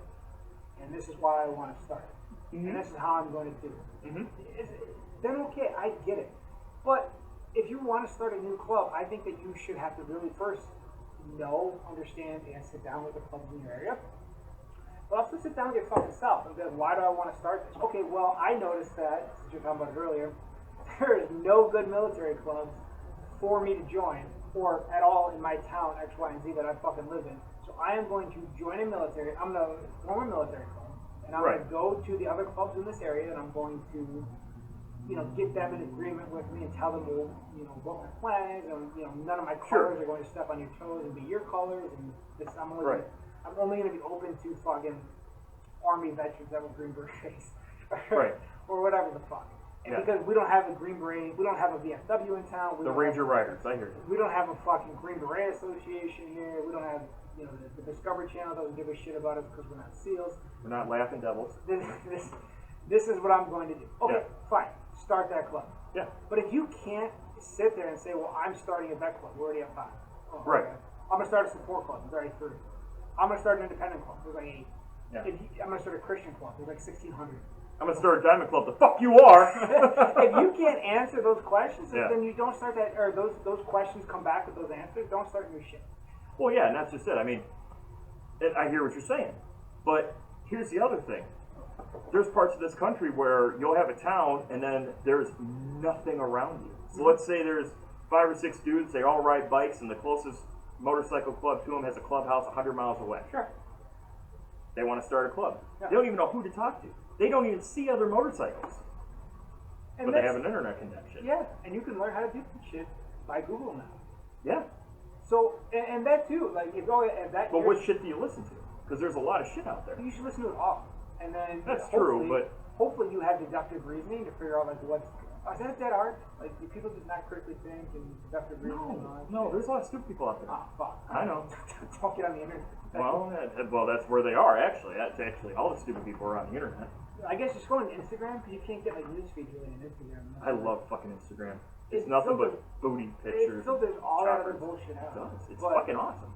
and this is why I want to start, and this is how I'm going to do it. Then okay, I get it. But if you want to start a new club, I think that you should have to really first know, understand, and sit down with the clubs in your area. Well, I'll just sit down and get fucking self and be like, why do I want to start this? Okay, well, I noticed that, since you're talking about it earlier, there is no good military clubs for me to join, or at all in my town, X, Y, and Z that I fucking live in. So I am going to join a military, I'm going to form a military club, and I'm going to go to the other clubs in this area, and I'm going to, you know, get them in agreement with me and tell them, you know, what my plan is, and, you know, none of my colors are going to step on your toes and be your colors, and this, I'm only going to be open to fucking Army veterans that were Green Berets, or whatever the fuck. And because we don't have a Green Beret, we don't have a VFW in town. The Ranger Riders, I hear you. We don't have a fucking Green Beret Association here. We don't have, you know, the Discovery Channel doesn't give a shit about us because we're not SEALs. We're not Laughing Devils. This is what I'm going to do. Okay, fine. Start that club. Yeah. But if you can't sit there and say, well, I'm starting a vet club, we're already at 5. Oh, right. Okay. I'm going to start a support club, there's already 3. I'm going to start an independent club, there's like 8. Yeah. I'm going to start a Christian club, there's like 1,600. I'm going to start a diamond club. The fuck you are! If you can't answer those questions, then you don't start that, or those questions come back with those answers, don't start new shit. Well, yeah, and that's just it. I mean, I hear what you're saying. But here's the other thing. There's parts of this country where you'll have a town and then there's nothing around you. So let's say there's 5 or 6 dudes, they all ride bikes, and the closest motorcycle club to them has a clubhouse 100 miles away. Sure. They want to start a club. Yeah. They don't even know who to talk to. They don't even see other motorcycles. But they have an internet connection. Yeah, and you can learn how to do some shit by Google now. Yeah. So, and that too, like, But what shit do you listen to? Because there's a lot of shit out there. You should listen to it all. And then that's true, but hopefully you have deductive reasoning to figure out, like, is that dead art? Like, do people just not critically think and deductive reasoning? No, there's a lot of stupid people out there. Oh, fuck. I know. Don't get on the internet. Well, that's where they are, actually. That's actually all the stupid people are on the internet. I guess just go on Instagram, because you can't get, like, news feeds really on Instagram. I love fucking Instagram. It's nothing but booty pictures. It filters all that other bullshit out. It does. It's fucking awesome.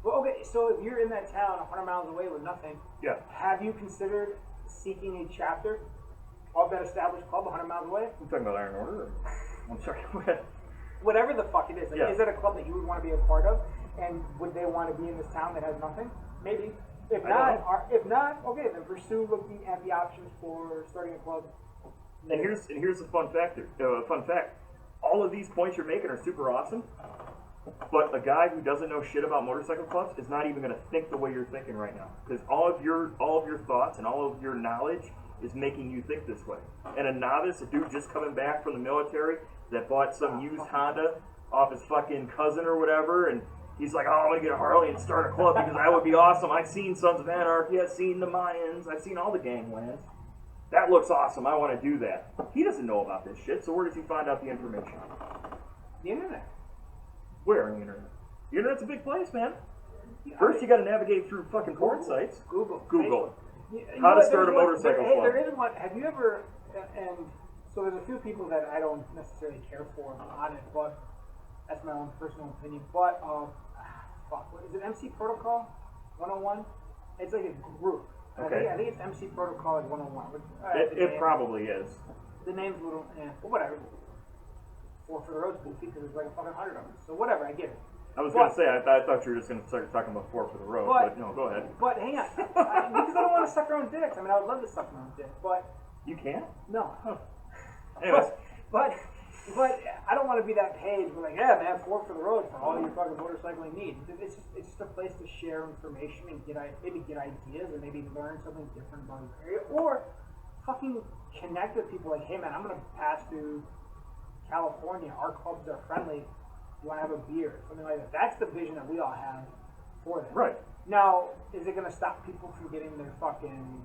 Well, okay, so if you're in that town 100 miles away with nothing, have you considered seeking a chapter of that established club 100 miles away? I'm talking about Iron Order? I'm sorry. Whatever the fuck it is. Like, is it a club that you would want to be a part of? And would they want to be in this town that has nothing? Maybe. If not, okay, then pursue looking at the options for starting a club. And here's a fun fact. All of these points you're making are super awesome, but a guy who doesn't know shit about motorcycle clubs is not even going to think the way you're thinking right now, because all of your thoughts and all of your knowledge is making you think this way. And a novice, a dude just coming back from the military that bought some used Honda off his fucking cousin or whatever, and he's like, oh, I'm going to get a Harley and start a club because that would be awesome. I've seen Sons of Anarchy, I've seen the Mayans, I've seen all the ganglands. That looks awesome. I want to do that. He doesn't know about this shit, so where does he find out the information? The internet. Where on the internet? The internet's a big place, man. First, you got to navigate through fucking porn sites. Google. How to start a motorcycle club. There is one. Have you ever? And so there's a few people that I don't necessarily care for on it, but that's my own personal opinion. But fuck, what is it? MC Protocol 101. It's like a group. Okay. I think it's MC Protocol 101. It probably is. The name's a little, but whatever. 4 for the road's goofy because there's like a fucking 100 of them. So whatever, I get it. I was going to say, I thought you were just going to start talking about 4 for the road, but no, go ahead. But hang on. Because I don't want to suck our own dicks. I mean, I would love to suck my own dick, but... You can't? No. Huh. Anyways. But I don't want to be that page where like, yeah, man, 4 for the road for all your fucking motorcycling needs. It's just a place to share information and maybe get ideas and maybe learn something different about the area, or fucking connect with people like, hey man, I'm gonna pass through California. Our clubs are friendly. You want to have a beer, something like that. That's the vision that we all have for them. Right. Now, is it gonna stop people from getting their fucking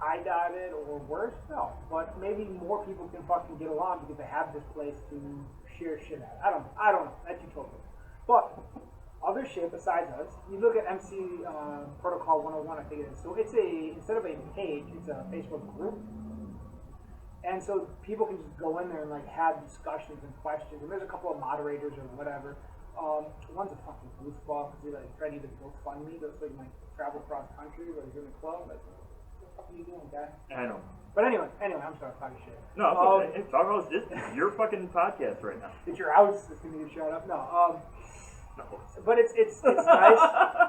eye dotted or worse? No, but maybe more people can fucking get along because they have this place to share shit at. I don't know. That's utopia. But other shit besides us, you look at MC Protocol 101, I think it is. So it's instead of a page, it's a Facebook group. And so people can just go in there and like have discussions and questions. And there's a couple of moderators or whatever. One's a fucking goofball because he like tried to either GoFundMe, so he might travel cross country, but he's in the club. Like, what are you doing, guy? I know. But anyway, I'm sorry, talking shit. No, it's okay. Talk about this. Your fucking podcast right now. It's your house that's gonna get shut up. No. But it's nice.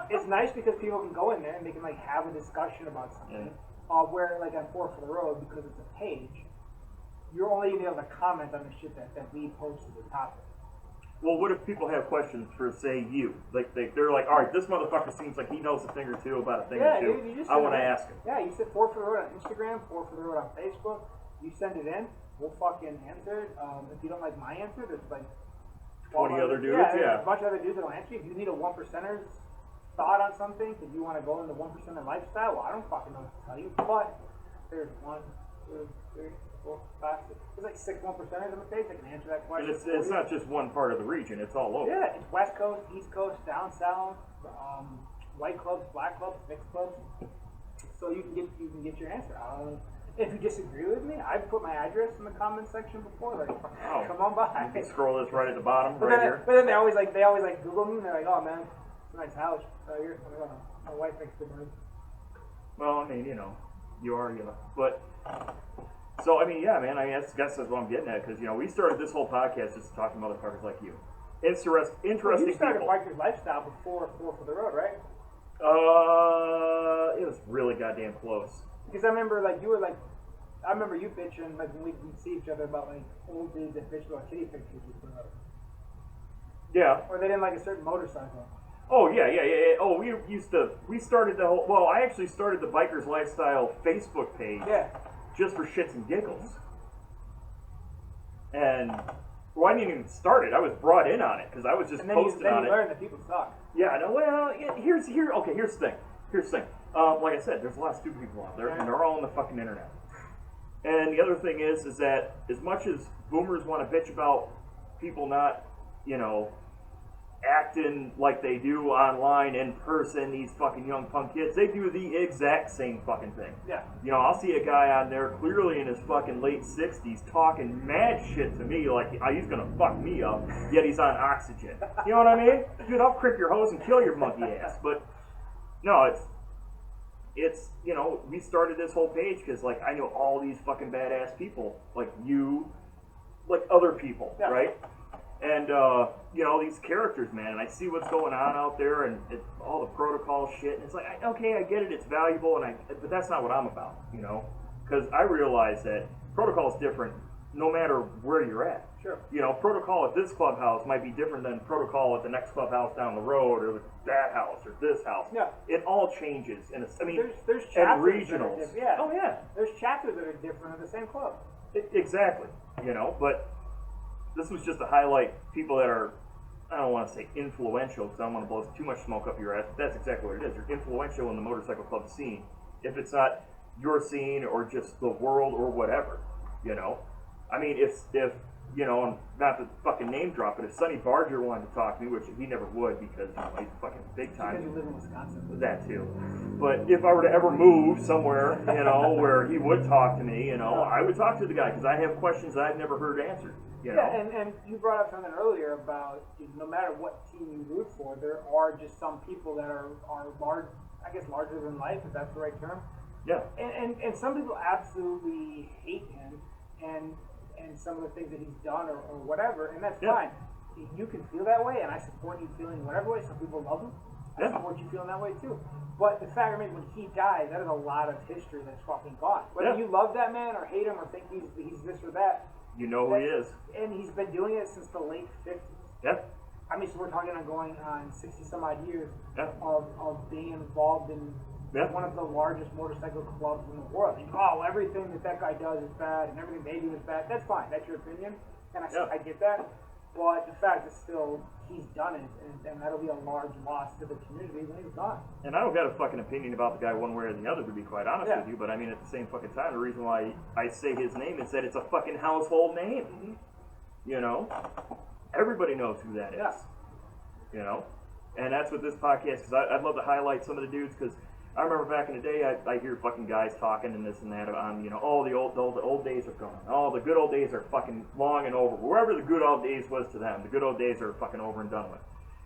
It's nice because people can go in there and they can like have a discussion about something. Where like on Four for the Road, because it's a page, you're only gonna be able to comment on the shit that we post to the topic. Well, what if people have questions for, say, you? Like they're like, all right, this motherfucker seems like he knows a thing or two about a thing or two. You just I want to ask him. Yeah, you said Four for the Road on Instagram, Four for the Road on Facebook. You send it in, we'll fucking answer it. If you don't like my answer, there's like 20 other dudes, there's a bunch of other dudes that'll answer you. If you need a one percenter's thought on something, because you want to go into 1% lifestyle, well, I don't fucking know what to tell you. But there's 1, 2, 3, 4, 5, 6. There's like 6 1%ers on the page that can answer that question. And it's not just one part of the region; it's all over. Yeah, it's West Coast, East Coast, down south, white clubs, black clubs, mixed clubs. So you can get your answer. If you disagree with me, I've put my address in the comment section before. Like, come on by. You can scroll this right at the bottom, but right then, here. But then they always Google me and they're like, oh man, it's a nice house. My wife makes good money. Well, I mean, you are, but. So, I mean, yeah, man, I guess that's what I'm getting at, because, we started this whole podcast just to talk to motherfuckers like you. Interesting you started people. Biker's Lifestyle before Four for the Road, right? It was really goddamn close. Because I remember, I remember you bitching, like, when we'd see each other about, like, old dudes that bitched about kitty pictures we put up. Yeah. Or they didn't like a certain motorcycle. Oh, yeah. Oh, we started the whole, well, I actually started the Biker's Lifestyle Facebook page. Yeah. Just for shits and giggles. And, well, I didn't even start it. I was brought in on it, because I was just posting on it. And then you learned that people suck. Yeah, no, well, here's the thing. Like I said, there's a lot of stupid people out there, and they're all on the fucking internet. And the other thing is that as much as boomers want to bitch about people not, acting like they do online, in person, these fucking young punk kids, they do the exact same fucking thing. Yeah. I'll see a guy on there clearly in his fucking late 60s talking mad shit to me like he's gonna fuck me up, yet he's on oxygen. You know what I mean? Dude, I'll crip your hose and kill your monkey ass. But, no, it's we started this whole page because, like, I know all these fucking badass people, like you, like other people, right? And, these characters, man, and I see what's going on out there and all the protocol shit, and it's like, okay, I get it, it's valuable, but that's not what I'm about, because I realize that protocol is different no matter where you're at. Sure. Protocol at this clubhouse might be different than protocol at the next clubhouse down the road, or that house, or this house. Yeah. It all changes, and there's chapters regionals. That are yeah. Oh, yeah. There's chapters that are different in the same club. Exactly, but this was just to highlight people that are, I don't want to say influential, because I don't want to blow too much smoke up your ass, but that's exactly what it is. You're influential in the motorcycle club scene, if it's not your scene or just the world or whatever, I mean, if not to fucking name drop, but if Sonny Barger wanted to talk to me, which he never would because he's fucking big time. Because you live in Wisconsin. That too. But if I were to ever move somewhere, where he would talk to me, I would talk to the guy because I have questions that I've never heard answered. Yeah, and you brought up something earlier about no matter what team you root for, there are just some people that are large, I guess larger than life, if that's the right term. Yeah. And some people absolutely hate him and some of the things that he's done or whatever, and that's fine. You can feel that way, and I support you feeling whatever way. Some people love him. I support you feeling that way too. But the fact remains, when he dies, that is a lot of history that's fucking gone. Whether you love that man or hate him or think he's this or that, you know who he is. And he's been doing it since the late 50s. Yeah. I mean, so we're talking on going on 60 some odd years of being involved in one of the largest motorcycle clubs in the world. And, everything that guy does is bad and everything they do is bad. That's fine. That's your opinion. And I get that. But the fact is still, he's done it. And that'll be a large loss to the community when he's gone. And I don't got a fucking opinion about the guy one way or the other, to be quite honest with you. But I mean, at the same fucking time, the reason why I say his name is that it's a fucking household name. Everybody knows who that is. And that's what this podcast, because I'd love to highlight some of the dudes, because I remember back in the day, I hear fucking guys talking and this and that on, the old days are gone. Oh, the good old days are fucking long and over. Wherever the good old days was to them, the good old days are fucking over and done with.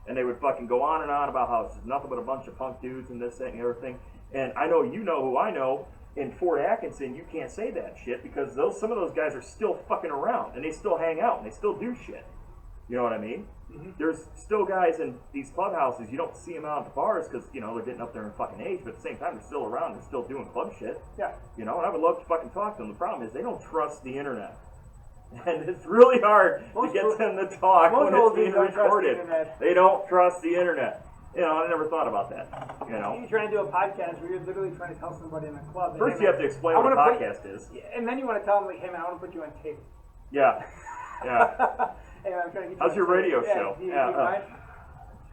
And they would fucking go on and on about how it's nothing but a bunch of punk dudes and this, that, and the other thing. And I know you know who I know. In Fort Atkinson, you can't say that shit because some of those guys are still fucking around and they still hang out and they still do shit. You know what I mean? There's still guys in these clubhouses, you don't see them out at the bars because, you know, they're getting up there in fucking age, but at the same time, they're still around, they're still doing club shit. Yeah. You know, and I would love to fucking talk to them. The problem is they don't trust the internet. And it's really hard to get them to talk when it's being recorded. They don't trust the internet. You know, I never thought about that. You know, You're trying to do a podcast where you're literally trying to tell somebody in a club. first you have to explain what a podcast is. And then you want to tell them, like, hey man, I want to put you on tape. Yeah. Yeah. Hey, I'm trying to get you How's on your tape. radio Yeah, show? do you Yeah. mind?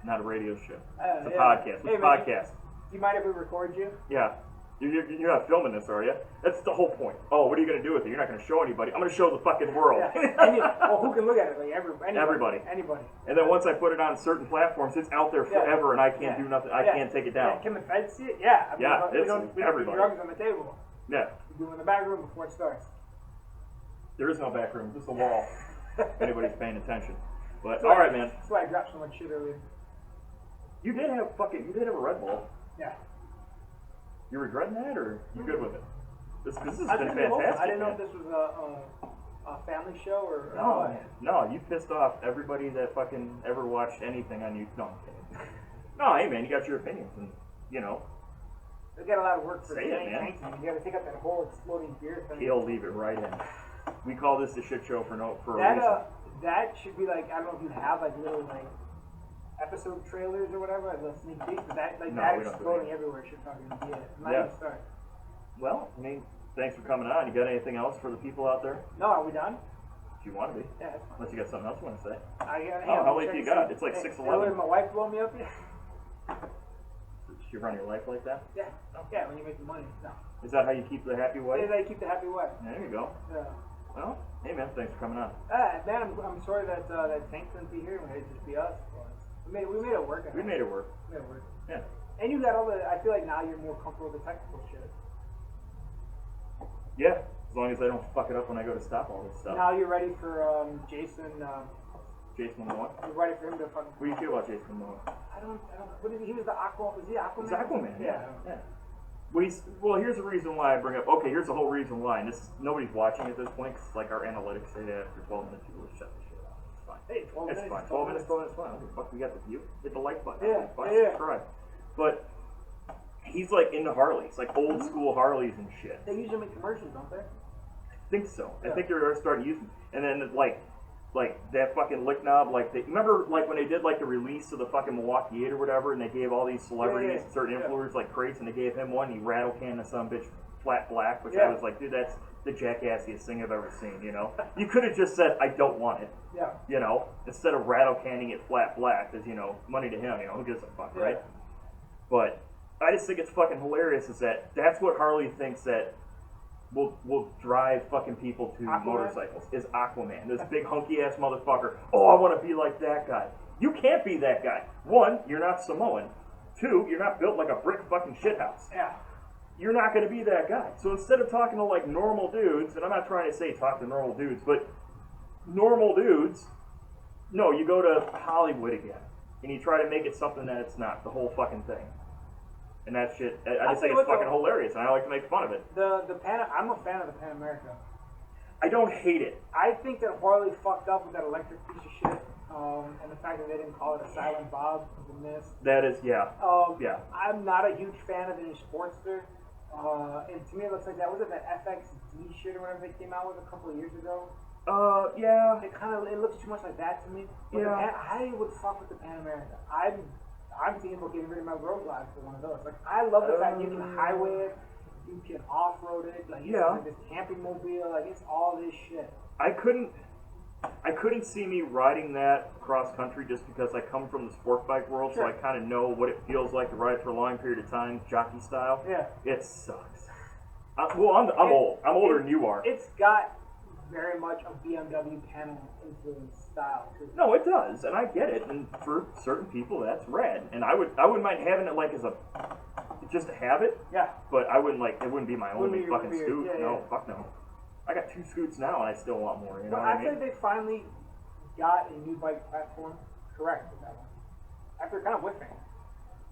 Not a radio show. It's a Yeah. podcast. It's Hey, a man, podcast. Do you mind if we record you? Yeah. You're not filming this, are you? That's the whole point. Oh, what are you going to do with it? You're not going to show anybody. I'm going to show the fucking world. Yeah. Well, who can look at it? Like Everybody. Anybody. And then once I put it on certain platforms, it's out there forever, and I can't do nothing. I can't take it down. Yeah. Can the feds see it? Yeah. I mean, Yeah, we it's don't put everybody. drugs on the table. Yeah. We do it in the back room before it starts. There is no back room. Just a wall. If anybody's paying attention. But That's all why- right, man. That's why I dropped so much shit earlier. You did have a Red Bull. Yeah. You regretting that, or you good with it? This has I been couldn't be hopeful. fantastic. I didn't know man. if this was a family show or No, no, you pissed off everybody that fucking ever watched anything on you. No, I'm kidding. No, hey man, you got your opinions, and you know, They got a lot of work for Say it, man. You got to take out that whole exploding beer thing. he'll leave it right in. We call this the shit show for a That reason. that should be like, I don't know if you have like little like episode trailers or whatever, like little sneak peeks, but that like No, that we don't do exploding that. everywhere should fucking be it. Not Yeah. even start. Well, I mean, thanks for coming on. You got anything else for the people out there? No, are we done? If you want to be, Yeah, that's fine. unless you got something else you want to say. How late do you got? It's like 6:11. My wife blow me up yet? You run your life like that? Yeah. Yeah, when you make the money. No. Is that how you keep the happy wife? Hey, they keep the happy wife. There you go. Yeah. Well, hey man, thanks for coming on. Man, I'm sorry that that Tank couldn't be here. We had to just be us. But we made it work. I We think. made it work. We made it work. Yeah. And you got all the. I feel like now you're more comfortable with the technical shit. Yeah, as long as I don't fuck it up when I go to stop all this stuff. Now you're ready for Jason. Jason Momoa. You're ready for him to fucking. What do you feel about Jason Momoa? I don't. What is he? He was the Aquaman. Was he Aquaman? He's Aquaman. Yeah. Yeah. Well, here's the reason why I bring up. Okay, here's the whole reason why, and this is, nobody's watching at this point because like our analytics say that after 12 minutes people will shut the shit off. It's fine. Hey, 12 It's minutes. fine. 12 minutes. 12 minutes. Fine. Fuck, we got the view. Hit the like button. Yeah, Fuck, yeah. subscribe. But he's like into Harleys, like old school Harleys and shit. They usually make commercials, don't they? I think so. Yeah. I think they're starting to use them. And then like that fucking lick knob, like remember like when they did like the release of the fucking Milwaukee 8 or whatever, and they gave all these celebrities, Yeah. certain Yeah. influencers like crates, and they gave him one. And he rattle canned to some bitch flat black, which Yeah. I was like, dude, that's the jackassiest thing I've ever seen. You know, you could have just said I don't want it. Yeah. You know, instead of rattle canning it flat black, because you know, money to him. You know, who gives a fuck, Yeah. right? But I just think it's fucking hilarious. Is that's what Harley thinks that will drive fucking people to Aquaman? motorcycles is Aquaman. This big hunky ass motherfucker. Oh, I want to be like that guy. You can't be that guy. One, you're not Samoan. Two, you're not built like a brick fucking shithouse. Yeah. You're not going to be that guy. So instead of talking to like normal dudes, and I'm not trying to say talk to normal dudes, but normal dudes, no, you go to Hollywood again and you try to make it something that it's not. The whole fucking thing. And that shit, I just think it's fucking hilarious, and I like to make fun of it. I'm a fan of the Pan America. I don't hate it. I think that Harley fucked up with that electric piece of shit, and the fact that they didn't call it a Silent Bob was a miss. That is, yeah. Yeah. I'm not a huge fan of the new Sportster, and to me it looks like that was it that FXD shit or whatever they came out with a couple of years ago. Yeah. It looks too much like that to me. But Yeah. I would fuck with the Pan America. I'm thinking about getting rid of my road glides for one of those. Like I love the fact you can highway it, you can off-road it, like it's like this camping mobile, like it's all this shit. I couldn't see me riding that cross country just because I come from the sport bike world, so I kind of know what it feels like to ride for a long period of time, jockey style. Yeah. It sucks. I'm old. I'm older than you are. It's got very much a BMW panel influence style too. No, it does, and I get it. And for certain people, that's rad. And I wouldn't mind having it like as a just to have it. Yeah. But I wouldn't like it. Wouldn't be my Wouldn't only be your- fucking wouldn't be scoot. your- yeah, No, yeah. fuck no. I got 2 scoots now, and I still want more. You know But what I I mean? think they finally got a new bike platform correct with that one. After kind of whiffing.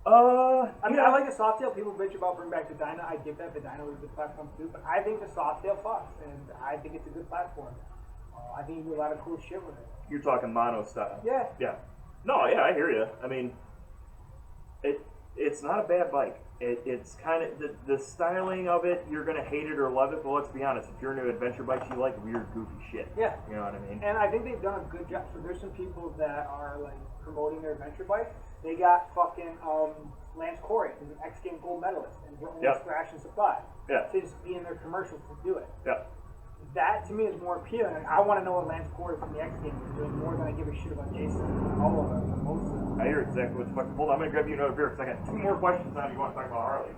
I mean, I like the Softail. People bitch about bringing back the Dyna. I get that. The Dyna was a good platform too. But I think the Softail fucks. And I think it's a good platform. I think you do a lot of cool shit with it. You're talking mono style. Yeah. Yeah. No, yeah, I hear you. I mean, it's not a bad bike. It's kind of the styling of it. You're gonna hate it or love it, but let's be honest. If you're into adventure bikes, you like weird, goofy shit. Yeah. You know what I mean? And I think they've done a good job. So there's some people that are like promoting their adventure bike. They got fucking Lance Corey, who's an X Game gold medalist, and we're only Scratch and Supply. Yeah. To just be in their commercials to do it. Yeah. That to me is more appealing. Like, I want to know what Lance Corey from the X Games is doing more than I give a shit about Jason. All of them, most of them. I hear exactly what's fucking. Hold on, I'm gonna grab you another beer because I got 2 more questions on you want to talk about Harley.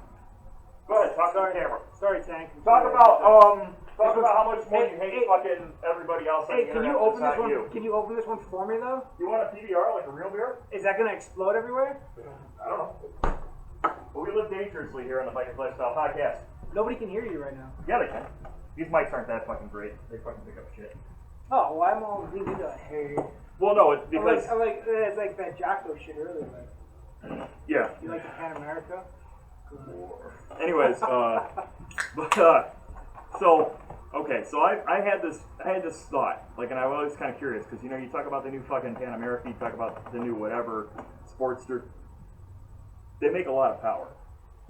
Go ahead, talk to the camera. Sorry, Tank. Talk about how much more you hate fucking everybody else on the Hey, can you internet open this besides one? you. Can you open this one for me though? You want a PBR like a real beer? Is that gonna explode everywhere? I don't know. But we live dangerously here on the Bikers Lifestyle Podcast. Nobody can hear you right now. Yeah, they can. These mics aren't that fucking great. They fucking pick up shit. Oh, well, I'm all leaving the hey. Well, no, it's because it's like that Jocko shit earlier. Like, yeah. you like the Pan America? Anyways, so I had this thought, like, and I was always kind of curious because you know you talk about the new fucking Pan America, you talk about the new whatever Sportster. They make a lot of power,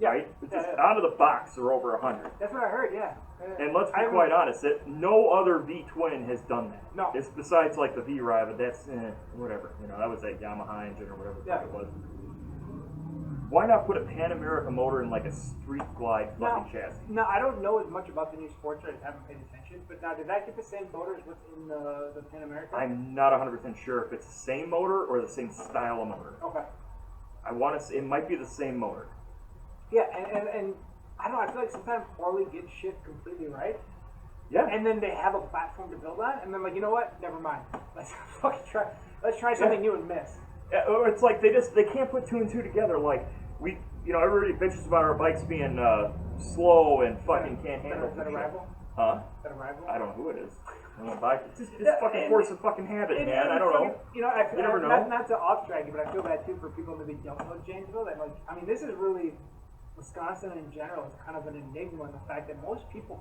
right? It's just out of the box they're over 100. That's what I heard. Yeah. And let's be quite honest, that no other V twin has done that. No. It's besides like the V Ride, but that's whatever. You know, that was that Yamaha engine or whatever the fuck it was. Why not put a Pan America motor in like a Street Glide fucking chassis? No, I don't know as much about the new sports. I just haven't paid attention. But now, did that get the same motor as what's in the Pan America? I'm not 100% sure if it's the same motor or the same style of motor. Okay. I want to say it might be the same motor. Yeah, and I don't know. I feel like sometimes Harley gets shit completely right. Yeah. And then they have a platform to build on, and then like, you know what? Never mind. Let's fucking try. Let's try something new and miss. Yeah, or it's like they can't put 2 and 2 together. Like everybody bitches about our bikes being slow and fucking can't handle. Is that a rival? Huh? Is that a rival? I don't know who it is. I don't know, it's just fucking force of fucking habit, man. I don't know. You know, I feel, you never know. Not to off track you, but I feel bad too for people that maybe don't know Janesville. That like, I mean, this is really Wisconsin in general is kind of an enigma in the fact that most people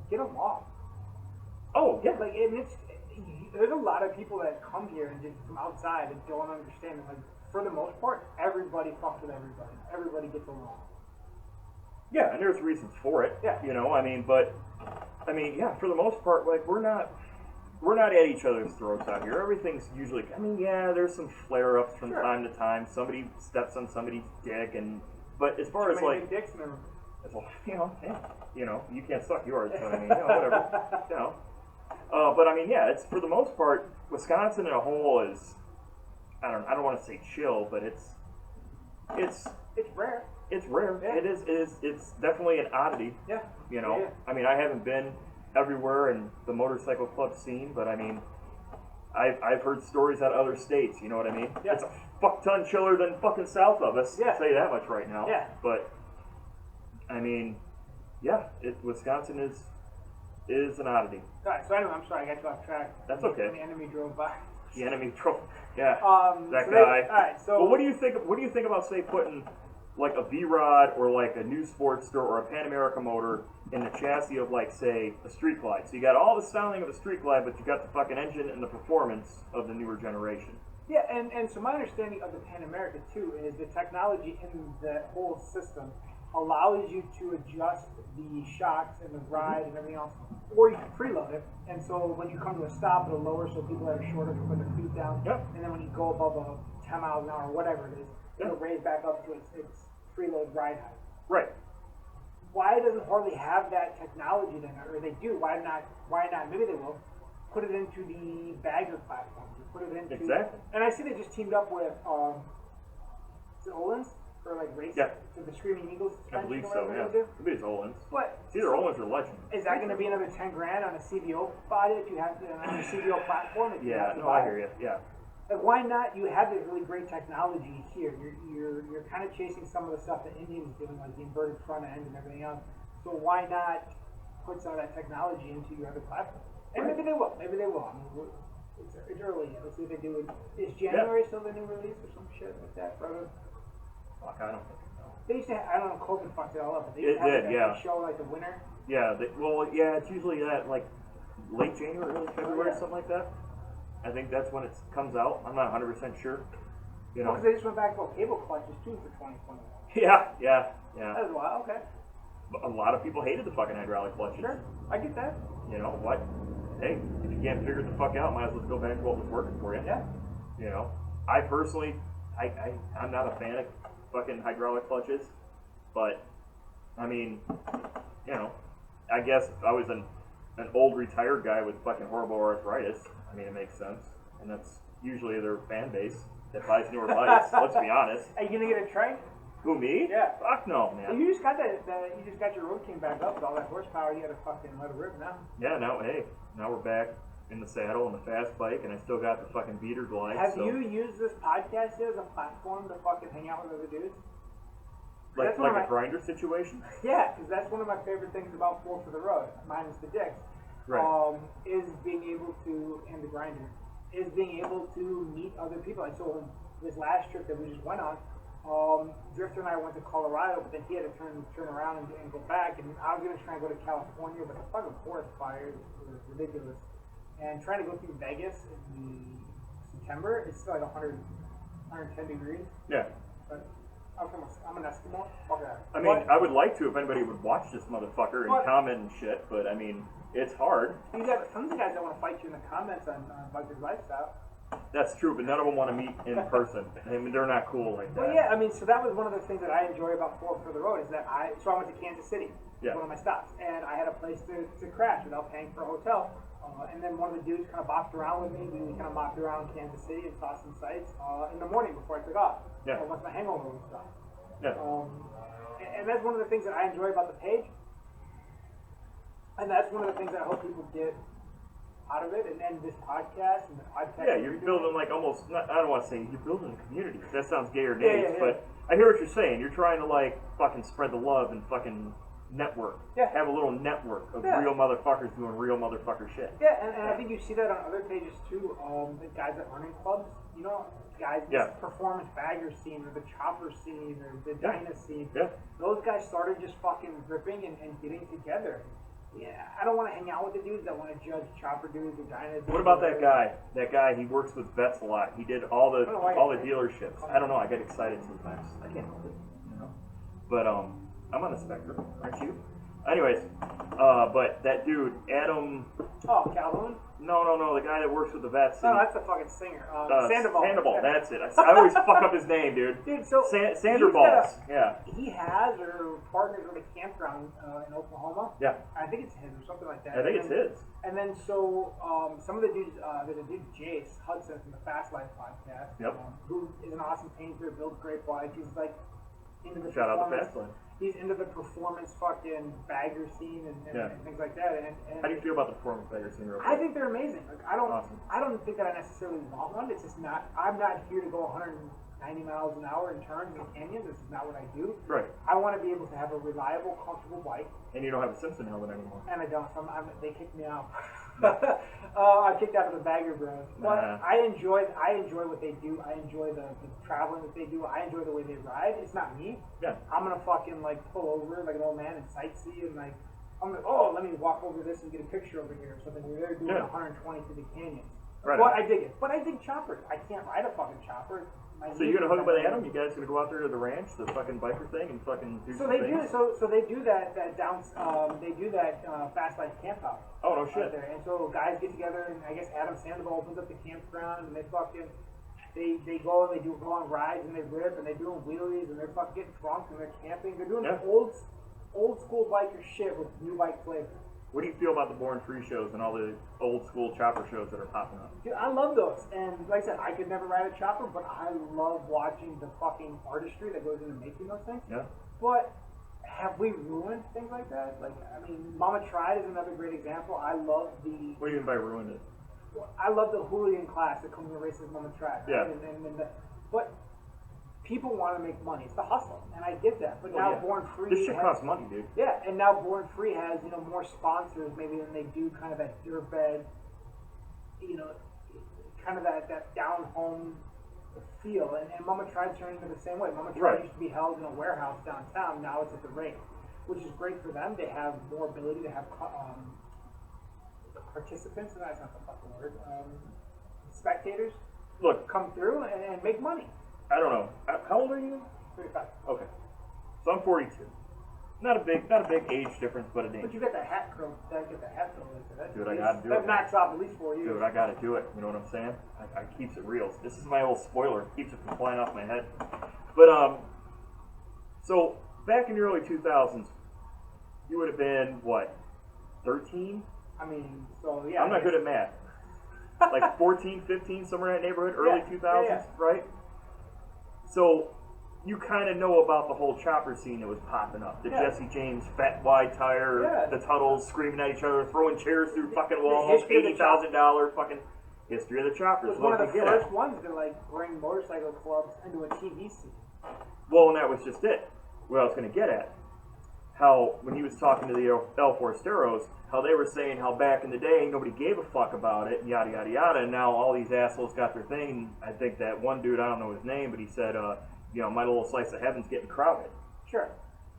get along. Oh yeah, like there's a lot of people that come here and just from outside and don't understand it. Like for the most part, everybody fucks with everybody. Everybody gets along. Yeah, and there's reasons for it. Yeah. You know, yeah, for the most part, like we're not at each other's throats out here. Everything's usually, there's some flare-ups from time to time. Somebody steps on somebody's dick, but as far as like, dicks in the room. It's like, you can't suck yours, but I mean, whatever, but I mean, it's for the most part, Wisconsin in a whole is, I don't want to say chill, but it's rare. It's rare. Yeah. It's definitely an oddity. Yeah. Yeah. I mean, I haven't been everywhere in the motorcycle club scene, but I mean, I've heard stories out of other states. You know what I mean? Yeah. It's a fuck ton chiller than fucking south of us. Yeah. I'll tell you that much right now. Yeah. But I mean, Wisconsin is an oddity. All right. So anyway, I'm sorry I got you off track. That's okay. The enemy drove by. The enemy drove. Yeah. That so guy. All right. So. Well, what do you think about say putting like a V-Rod or like a new Sportster or a Pan America motor in the chassis of like say a Street Glide? So you got all the styling of a Street Glide, but you got the fucking engine and the performance of the newer generation. Yeah, and so my understanding of the Pan America too is the technology in the whole system allows you to adjust the shocks and the ride and everything else, or you can preload it. And so when you come to a stop, it'll lower so people that are shorter can put their feet down. Yep. And then when you go above 10 miles an hour or whatever it is, it'll raise back up to its preload ride height. Right. Why doesn't Harley have that technology then, or they do? Why not? Maybe they will put it into the bagger platforms. Put it into exactly. And I see they just teamed up with Olin's for like racing. Yeah. To the Screaming Eagles. I believe so. Yeah. I believe it's Olin's. But it's either Olin's or Legend. Is that going to be another $10,000 on a CVO body if you have to on a CVO platform? Yeah. No, I hear you. Yeah. Like, why not? You have this really great technology here. You're kind of chasing some of the stuff that Indian's doing, like the inverted front end and everything else. So why not put some of that technology into your other platform? And maybe they will. Maybe they will. I mean, it's early yet. Let's see what they do. Is January still the new release or some shit like that, brother? Fuck, I don't think so. They used to have, I don't know, COVID fucked it all up, but they used to have a show like the winter. Yeah. It's usually that like late January, early February, something like that. I think that's when it comes out. I'm not 100% sure. You know. Because they just went back to cable clutches too for 2021. Yeah. That was wild. Okay. A lot of people hated the fucking hydraulic clutches. Sure, I get that. You know what? Hey, if you can't figure it the fuck out, might as well go back to what was working for you. Yeah. You know, I personally, I'm not a fan of fucking hydraulic clutches, but I mean, you know, I guess if I was an old retired guy with fucking horrible arthritis, I mean, it makes sense, and that's usually their fan base that buys newer bikes. Let's be honest. Are you gonna get a trike? Who, me? Yeah. Fuck no, man. You just got you just got your Road King back up with all that horsepower. You gotta fucking let it rip now. Yeah. Now we're back in the saddle on the fast bike, and I still got the fucking beater glide. Have you used this podcast as a platform to fucking hang out with other dudes? Like a grinder situation? Yeah, because that's one of my favorite things about Four for the Road, minus the dicks, Right. is being able to, and the grinder, is being able to meet other people. Like, so this last trip that we just went on, Drifter and I went to Colorado, but then he had to turn around and go back, and I was going to try and go to California, but the fucking forest fires were ridiculous. And trying to go through Vegas in September, it's still like 110 degrees. Yeah. But I'm an Eskimo. Fuck that. I mean, I would like to if anybody would watch this motherfucker and But- comment and shit, but I mean, it's hard. You got tons of guys that want to fight you in the comments on Biker's Lifestyle. That's true, but none of them want to meet in person. I mean, they're not cool like that. Well, yeah, I mean, so that was one of the things that I enjoy about Four for the Road is that I went to Kansas City, Yeah. one of my stops, and I had a place to crash without paying for a hotel. And then one of the dudes kind of bopped around with me. We kind of mopped around Kansas City and saw some sights in the morning before I took off. Yeah. Once my hangover was gone. Yeah. And that's one of the things that I enjoy about the page. And that's one of the things that I hope people get out of it. And this podcast and the podcast. Yeah, you're building like almost, not, I don't want to say you're building a community. That sounds gay or Yeah, nays, yeah, yeah. but I hear what you're saying. You're trying to like fucking spread the love and fucking network. Yeah. Have a little network of Yeah. real motherfuckers doing real motherfucker shit. Yeah, and I think you see that on other pages too. The guys that run in clubs, you know, guys, Yeah. this performance bagger scene or the chopper scene or the Yeah. Dyna scene. Yeah. Those guys started just fucking ripping and getting together. Yeah, I don't want to hang out with the dudes that want to judge chopper dudes or Dyna dudes. What about that guy? That guy, he works with vets a lot. He did all the I don't know why dealerships. I don't know. I get excited sometimes. I can't help it, you know. But I'm on the spectrum, aren't you? Anyways, but that dude, Adam. Oh, Calhoun? No, the guy that works with the vets. No, that's the fucking singer. Sandoval. Sandoval, Yeah. that's it. I always fuck up his name, dude. Dude, so Sanderballs. Yeah. He has or partners with a campground in Oklahoma. Yeah. I think it's his or something like that. I think it's his. And then so some of the dudes, there's a dude Jace Hudson from the Fast Life podcast, Yep. who is an awesome painter, builds great bikes. He's like into the Shout out to performance. Fast Life. He's into the performance fucking bagger scene and Yeah. things like that. And How do you feel about the performance bagger scene real I quick? think they're amazing. Like Awesome. I don't think that I necessarily want one. It's just not. I'm not here to go 190 miles an hour in turns and canyons. This is not what I do. Right. I want to be able to have a reliable, comfortable bike. And you don't have a Simpson helmet anymore. And I don't. So they kicked me out. I kicked out of the bagger bros. But Nah. I enjoy what they do. I enjoy the traveling that they do. I enjoy the way they ride. It's not me. Yeah. I'm gonna fucking like pull over like an old man and sightsee and like I'm like, let me walk over this and get a picture over here or something. They're doing Yeah. 120 through the canyons. Right But on. I dig it. But I dig choppers. I can't ride a fucking chopper. So you're gonna hook up with Adam? You guys gonna go out there to the ranch, the fucking biker thing, and fucking do So some they things? do. So they do that they do that Fast Life camp out. Oh, no out shit. there. And so guys get together, and I guess Adam Sandoval opens up the campground, and they go and they go on rides, and they rip, and they're doing wheelies, and they're fucking getting drunk, and they're camping. They're doing Yeah. old school biker shit with new bike flavor. What do you feel about the Born Free shows and all the old school chopper shows that are popping up? Dude, I love those, and like I said, I could never ride a chopper, but I love watching the fucking artistry that goes into making those things. Yeah. But have we ruined things like that? Like, I mean, Mama Tried is another great example. I love the What do you mean by ruined it? hooligan class that comes and races Mama Tried. Yeah. But people want to make money. It's the hustle, and I get that. But Oh, now yeah. Born Free This shit has, costs money, dude. yeah, and now Born Free has more sponsors maybe than they do kind of that dirtbag, kind of that down home feel. And Mama Tried turned into the same way. Mama Tried Right. used to be held in a warehouse downtown. Now it's at the rink, which is great for them. They have more ability to have participants, and that's not the fucking word, spectators, Look, come through and make money. I don't know. How old are you? 35. Okay. So I'm 42. Not a big age difference, but a But danger. you get the hat curl, get the hat curl into that. Dude, I gotta do that it. That knocks off at least 4 years. Dude, I gotta do it. You know what I'm saying? I keeps it real. This is my old spoiler. Keeps it from flying off my head. But so back in the early 2000s, you would have been what, 13? I mean, so yeah. I'm not good at math. Like 14, 15, somewhere in that neighborhood, early 2000s, right? So you kind of know about the whole chopper scene that was popping up. The Jesse James fat wide tire, the Tuttles screaming at each other, throwing chairs through fucking walls, $80,000 fucking history of the choppers. It was one of the first ones to like bring motorcycle clubs into a TV scene. Well, and that was just it. What I was going to get at. How, when he was talking to the El Foresteros, how they were saying how back in the day nobody gave a fuck about it, and yada yada yada, and now all these assholes got their thing. I think that one dude, I don't know his name, but he said, you know, my little slice of heaven's getting crowded. Sure.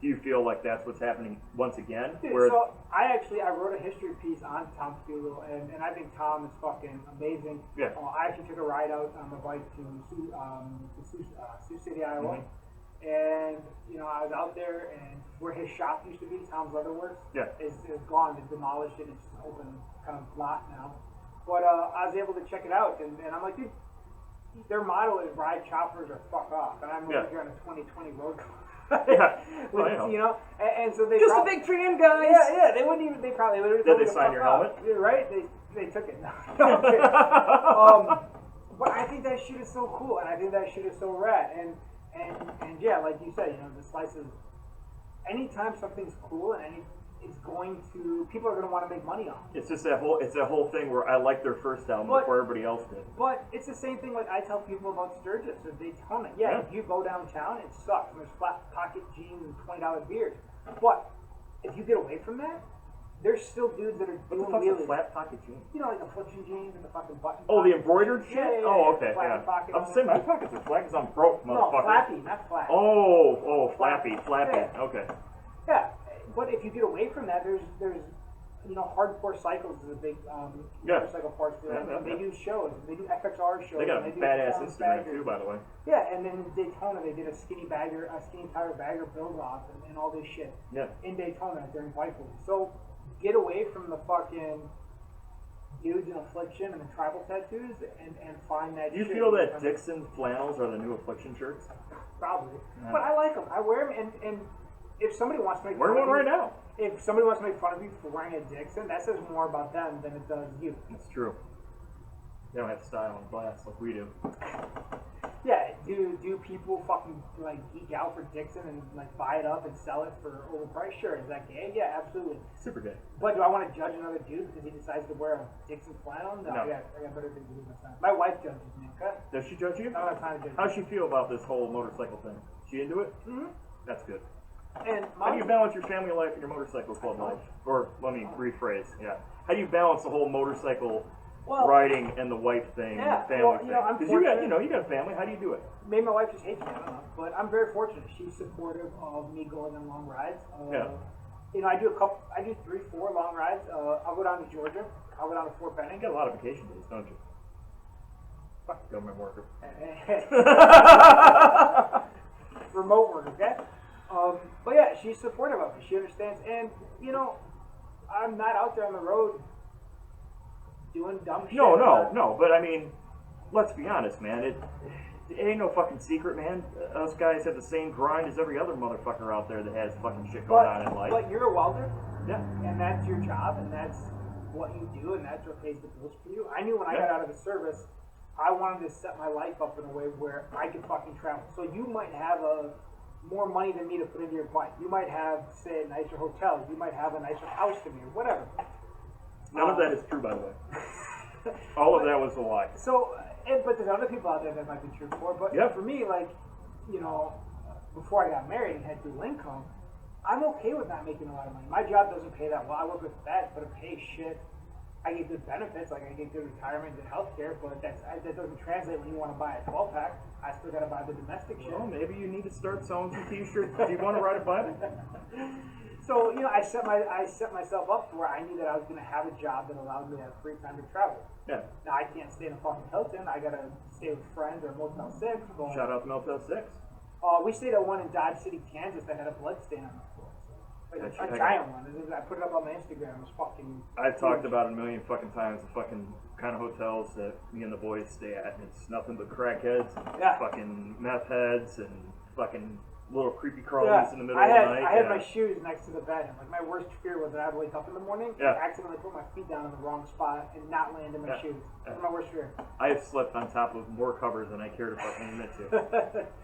Do you feel like that's what's happening once again? Dude, where so I wrote a history piece on Tom Fugel, and I think Tom is fucking amazing. Yeah. I actually took a ride out on my bike to Sioux City, Iowa. Mm-hmm. And, you know, I was out there, and where his shop used to be, Tom's Leather Works, is gone. They demolished it. It's an open kind of lot now. But I was able to check it out, and I'm like, dude, their motto is ride choppers or fuck off. And I'm over here on a 2020 road car. You know, and so they just a big fan, guys. Yeah, they wouldn't even. They probably would have. Did they sign your helmet? Yeah, right? They took it. No, but I think that shit is so cool, and I think that shit is so rad, and yeah, like you said, you know, the slices. Anytime something's cool and it's going to, people are going to want to make money on it. It's just that whole thing where I liked their first album before everybody else did. But it's the same thing like I tell people about Sturgis or Daytona. Yeah, if you go downtown, it sucks. There's flat pocket jeans and $20 beers. But if you get away from that, there's still dudes that are doing what the fuck's wheelies. a flat pocket jeans? You know, like affliction jeans and the fucking button. Oh, the embroidered shit? Yeah, Oh, okay, flat pocket I'm saying my pockets are flat because I'm broke, No, motherfucker. flappy, not flat. Oh, flappy. Yeah. Okay. Yeah, but if you get away from that, there's you know, Hardcore Cycles is a big motorcycle parts dealer. Yeah. They do shows. They do FXR shows. They got a badass Instagram too, by the way. Yeah, and then in Daytona they did a skinny tire bagger build off and all this shit. Yeah. In Daytona during Bike Week. So get away from the fucking dudes in Affliction and the tribal tattoos and find that. Do you shit. feel that Dixon flannels are the new Affliction shirts? Probably, Yeah. but I like them. I wear them, and if somebody wants to make Wear fun one of right you, now. If somebody wants to make fun of you for wearing a Dixon, that says more about them than it does you. That's true. They don't have style and class like we do. Yeah, do people fucking like geek out for Dixon and like buy it up and sell it for overpriced? Sure. Is that gay? Yeah, absolutely. Super gay. But do I want to judge another dude because he decides to wear a Dixon flannel? No. I got better things to do with my time. My wife judges me. Okay. Does she judge you? I don't have time to judge. How's she feel about this whole motorcycle thing? She into it? Mm-hmm. That's good. And How do you balance your family life and your motorcycle club life? Or let me rephrase. Yeah. How do you balance the whole motorcycle riding and the wife thing, and the family thing? Because you got a family. How do you do it? Maybe my wife just hates me. I don't know. But I'm very fortunate. She's supportive of me going on long rides. You know, I do 3, 4 long rides. I'll go down to Georgia. I'll go down to Fort Benning. You got a lot of vacation days, don't you? Fuck government worker. Remote work, okay? But yeah, she's supportive of me. She understands. And, you know, I'm not out there on the road doing dumb shit. No. But I mean, let's be honest, man. It ain't no fucking secret, man. Us guys have the same grind as every other motherfucker out there that has fucking shit going on in life. But you're a welder. Yeah. And that's your job, and that's what you do, and that's what pays the bills for you. I knew when I got out of the service, I wanted to set my life up in a way where I could fucking travel. So you might have more money than me to put into your bike. You might have, say, a nicer hotel. You might have a nicer house than me, or whatever. None of that is true, by the way. All of that was a lie. So, but there's other people out there that might be true for. But for me, like, you know, before I got married and had dual income, I'm okay with not making a lot of money. My job doesn't pay that well. I work with vets, but it pays shit. I get good benefits, like I get good retirement and health care, but that doesn't translate when you want to buy a 12-pack. I still got to buy the domestic shit. Well, maybe you need to start selling some t-shirts. Do you want to ride a bike? So I set myself up to where I knew that I was gonna have a job that allowed me to have free time to travel. Yeah. Now I can't stay in a fucking Hilton. I gotta stay with friends or Motel 6. Shout out to Motel 6. We stayed at one in Dodge City, Kansas that had a blood stain on the floor. Like a giant one. I put it up on my Instagram. It was fucking. I've talked about it a million fucking times. The fucking kind of hotels that me and the boys stay at, and it's nothing but crackheads, fucking meth heads, and fucking little creepy crawlies in the middle of the night. I had my shoes next to the bed, and like my worst fear was that I'd wake up in the morning and accidentally put my feet down in the wrong spot and not land in my shoes. That's my worst fear. I have slept on top of more covers than I care to fucking admit to.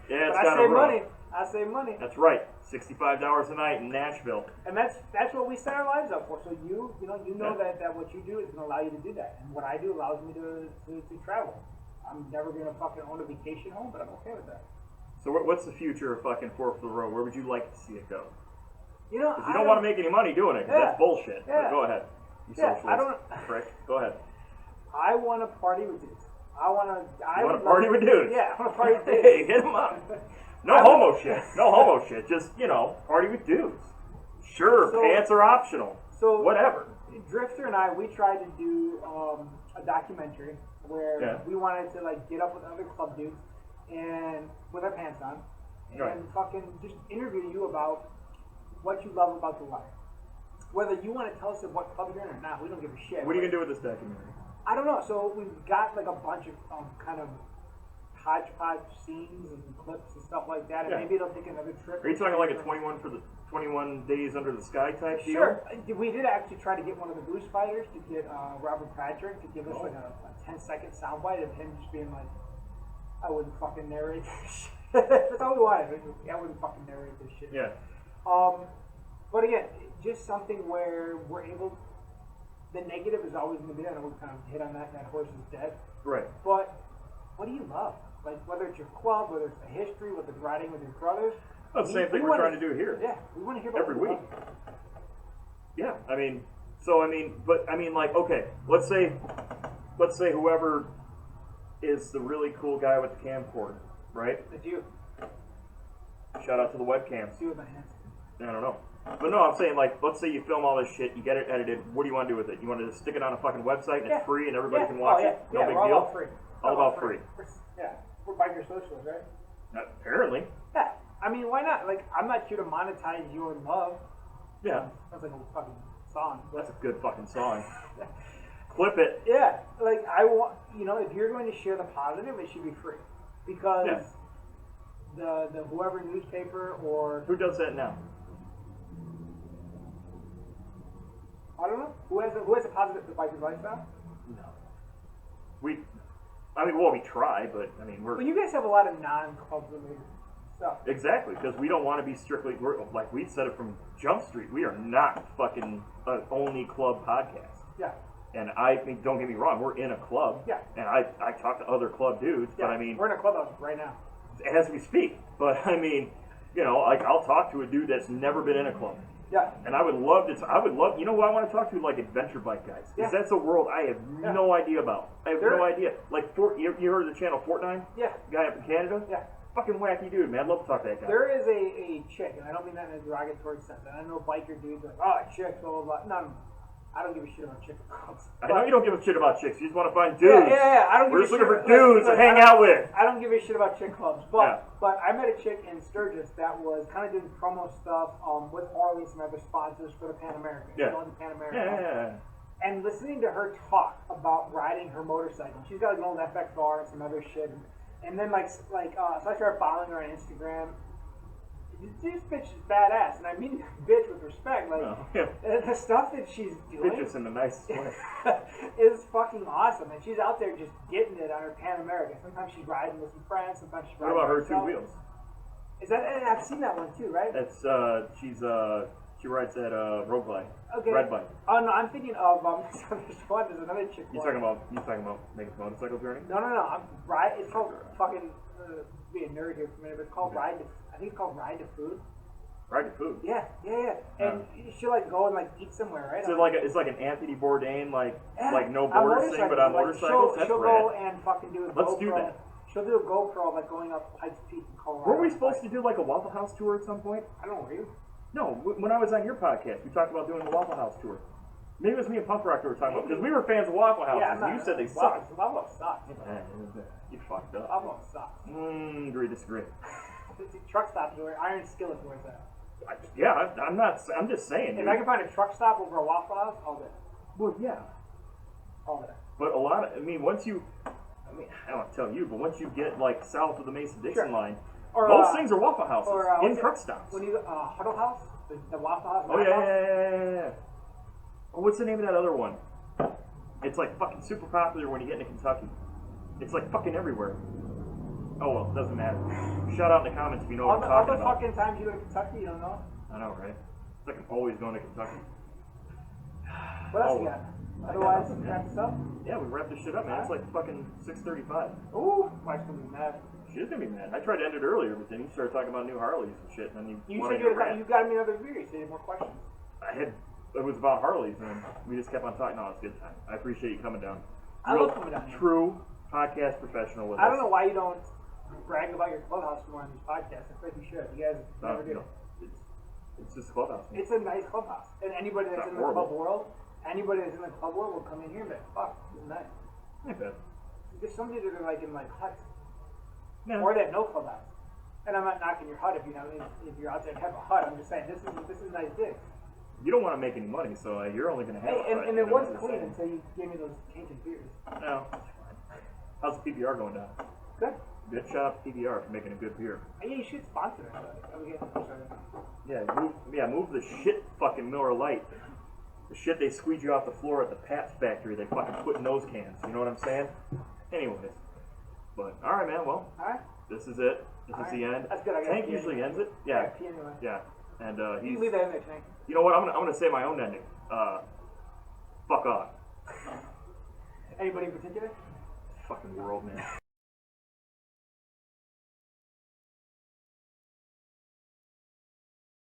Yeah, it's but kind of rough. I save money. That's right. $65 a night in Nashville. And that's what we set our lives up for. So you know that what you do is going to allow you to do that, and what I do allows me to travel. I'm never going to fucking own a vacation home, but I'm okay with that. So what's the future of fucking Fourth of the Road? Where would you like to see it go? Because you don't want to make any money doing it. That's bullshit. Yeah. But go ahead. You socialist prick. Go ahead. I want to party with dudes. I want to party with dudes? Yeah, I want to party with dudes. Hey, hit them up. No homo shit. No homo shit. Just, party with dudes. Sure, pants are optional. So whatever. Drifter and I, we tried to do a documentary where we wanted to get up with other club dudes and with our pants on and fucking just interview you about what you love about the life. Whether you want to tell us what club you're in or not, we don't give a shit. What are you going to do with this documentary? I don't know. So we've got a bunch of kind of hodgepodge scenes and clips and stuff like that, and maybe it'll take another trip. Are you talking like a 21 for the 21 days under the sky type deal? Sure. We did actually try to get one of the Blues Fighters to get Robert Patrick to give us a 10-second soundbite of him just being like, I wouldn't fucking narrate this shit. That's all we wanted. I wouldn't fucking narrate this shit. Yeah. But again, just something where we're able. The negative is always going to be there. I know we kind of hit on that. That horse is dead. Right. But what do you love? Whether it's your club, whether it's the history, whether it's riding with your brothers. That's the same thing we're trying to do here. Yeah, we want to hear about every week. Yeah, okay, let's say whoever is the really cool guy with the camcorder, right? It's you. Shout out to the webcams. See with my hands. I don't know. But no, I'm saying, let's say you film all this shit, you get it edited, what do you want to do with it? You want to just stick it on a fucking website and it's free and everybody can watch it? No big deal? All free. All about free. We're biker socials, right? Apparently. Yeah. I mean, why not? I'm not here to monetize your love. Yeah. Sounds like a fucking song. That's a good fucking song. Clip it. Yeah. I want, if you're going to share the positive, it should be free. Because the whoever newspaper or... Who does that now? I don't know. Who has a positive biker's lifestyle? No. We try, but we're... Well, you guys have a lot of non-club related stuff. Exactly, because we don't want to be strictly... we said it from Jump Street, we are not fucking an only club podcast. Yeah. And don't get me wrong, we're in a club. Yeah. And I talk to other club dudes, but we're in a club right now. As we speak. But I'll talk to a dude that's never been in a club. Yeah. And I would love, who I want to talk to, adventure bike guys. Because that's a world I have no idea about. I have no idea. You heard of the channel Fortnite? Yeah. Guy up in Canada? Yeah. Fucking wacky dude, man. I'd love to talk to that guy. There is a chick, and I don't mean that in a derogatory sense. And I know biker dudes are like, chicks, blah, blah, blah. No, I don't give a shit about chick clubs. I know you don't give a shit about chicks. You just want to find dudes. Yeah. I don't give a shit. We're just looking for dudes to hang out with. I don't give a shit about chick clubs. But I met a chick in Sturgis that was kind of doing promo stuff with Harley and some other sponsors for the Pan American. Yeah. The Pan American. And listening to her talk about riding her motorcycle. She's got an old FXR and some other shit. And then so I started following her on Instagram. This bitch is badass, and I mean bitch with respect. The stuff that she's doing, bitch is in the nicest way, is fucking awesome. And she's out there just getting it on her Pan America. Sometimes she's riding with some friends. Sometimes she's riding. What about her herself. 2 wheels? Is that? I've seen that one too, right? That's she rides that road bike. Okay. Red bike. Oh no, I'm thinking of there's another chick. You talking about making a motorcycle journey? No. It's called fucking. Be a nerd here for a minute, but it's called I think it's called Ride to Food. Ride to Food. Yeah. And she'll go and eat somewhere, right? So it's like an Anthony Bourdain no borders thing, but on motorcycles. She'll go and fucking do a GoPro. Let's do that. She'll do a GoPro going up Pikes Peak in Colorado. Were we supposed to do a Waffle House tour at some point? I don't know, were you? No, when I was on your podcast, we talked about doing the Waffle House tour. Maybe it was me and Punk Rock that were talking about because we were fans of Waffle Houses, Yeah, I'm not, and you said they Waffle sucked. Waffle sucks. You fucked up. Waffle sucks. Agree, disagree. The truck stop is where Iron Skillet's where it's at. I'm not. I'm just saying. If Dude. I can find a truck stop over a Waffle House, all day. Well, yeah. All day. But a lot of, I mean, once you, I don't want to tell you, but once you get like south of the Mason-Dixon line, Or, most things are Waffle Houses in what's truck it- stops. When you Huddle House, the Waffle House. Oh Waffle House? yeah. Oh, what's the name of that other one? It's like fucking super popular when you get into Kentucky. It's like fucking everywhere. Oh well, doesn't matter. Shout out in the comments if you know what I'm All talking the about. fucking times you go to Kentucky, you don't know. I know, right? It's like I'm always going to Kentucky. What else Oh, you got? I Otherwise, got nothing, wrap this up. Yeah, we wrapped this shit up, man. It's like fucking 6:35. Ooh, wife's gonna be mad. She is gonna be mad. I tried to end it earlier, but then you started talking about new Harleys and shit, and then You wanted said to rant. you got me another beer. You said you had more questions. It was about Harleys, and we just kept on talking. No, it's a good time. I appreciate you coming down. I love coming down here. True podcast professional with us. I don't know why you don't brag about your clubhouse more on these podcasts. I feel like you should. You guys never do. No, it's just clubhouse. Man. It's a nice clubhouse, and anybody that's Not in the horrible. club world, will come in here and be like, "Fuck, this is nice." Ain't bad. There's some dudes that are like in like huts, Yeah. or they have no clubhouse. And I'm not knocking your hut if if you're out there and have a hut. I'm just saying this is nice digs. You don't want to make any money, so you're only gonna have. Hey, a fight, and you it know was what I'm clean saying? until you gave me those tainted beers. No, that's fine. How's the PBR going down? Good. Good job, PBR, for making a good beer. And yeah, you should sponsor us. Move the shit fucking Miller Lite. The shit they squeeze you off the floor at the Pats factory. They fucking put in those cans. You know what I'm saying? Anyways, but all right, man. Well, All right. this is it. This is the end. That's good. I gotta Tank pee usually anyway. ends it. I Yeah, gotta pee anyway. yeah. And You he's. can leave that in there, Tank. You know what? I'm gonna say my own ending. Fuck off. Anybody in particular? Fucking world, man.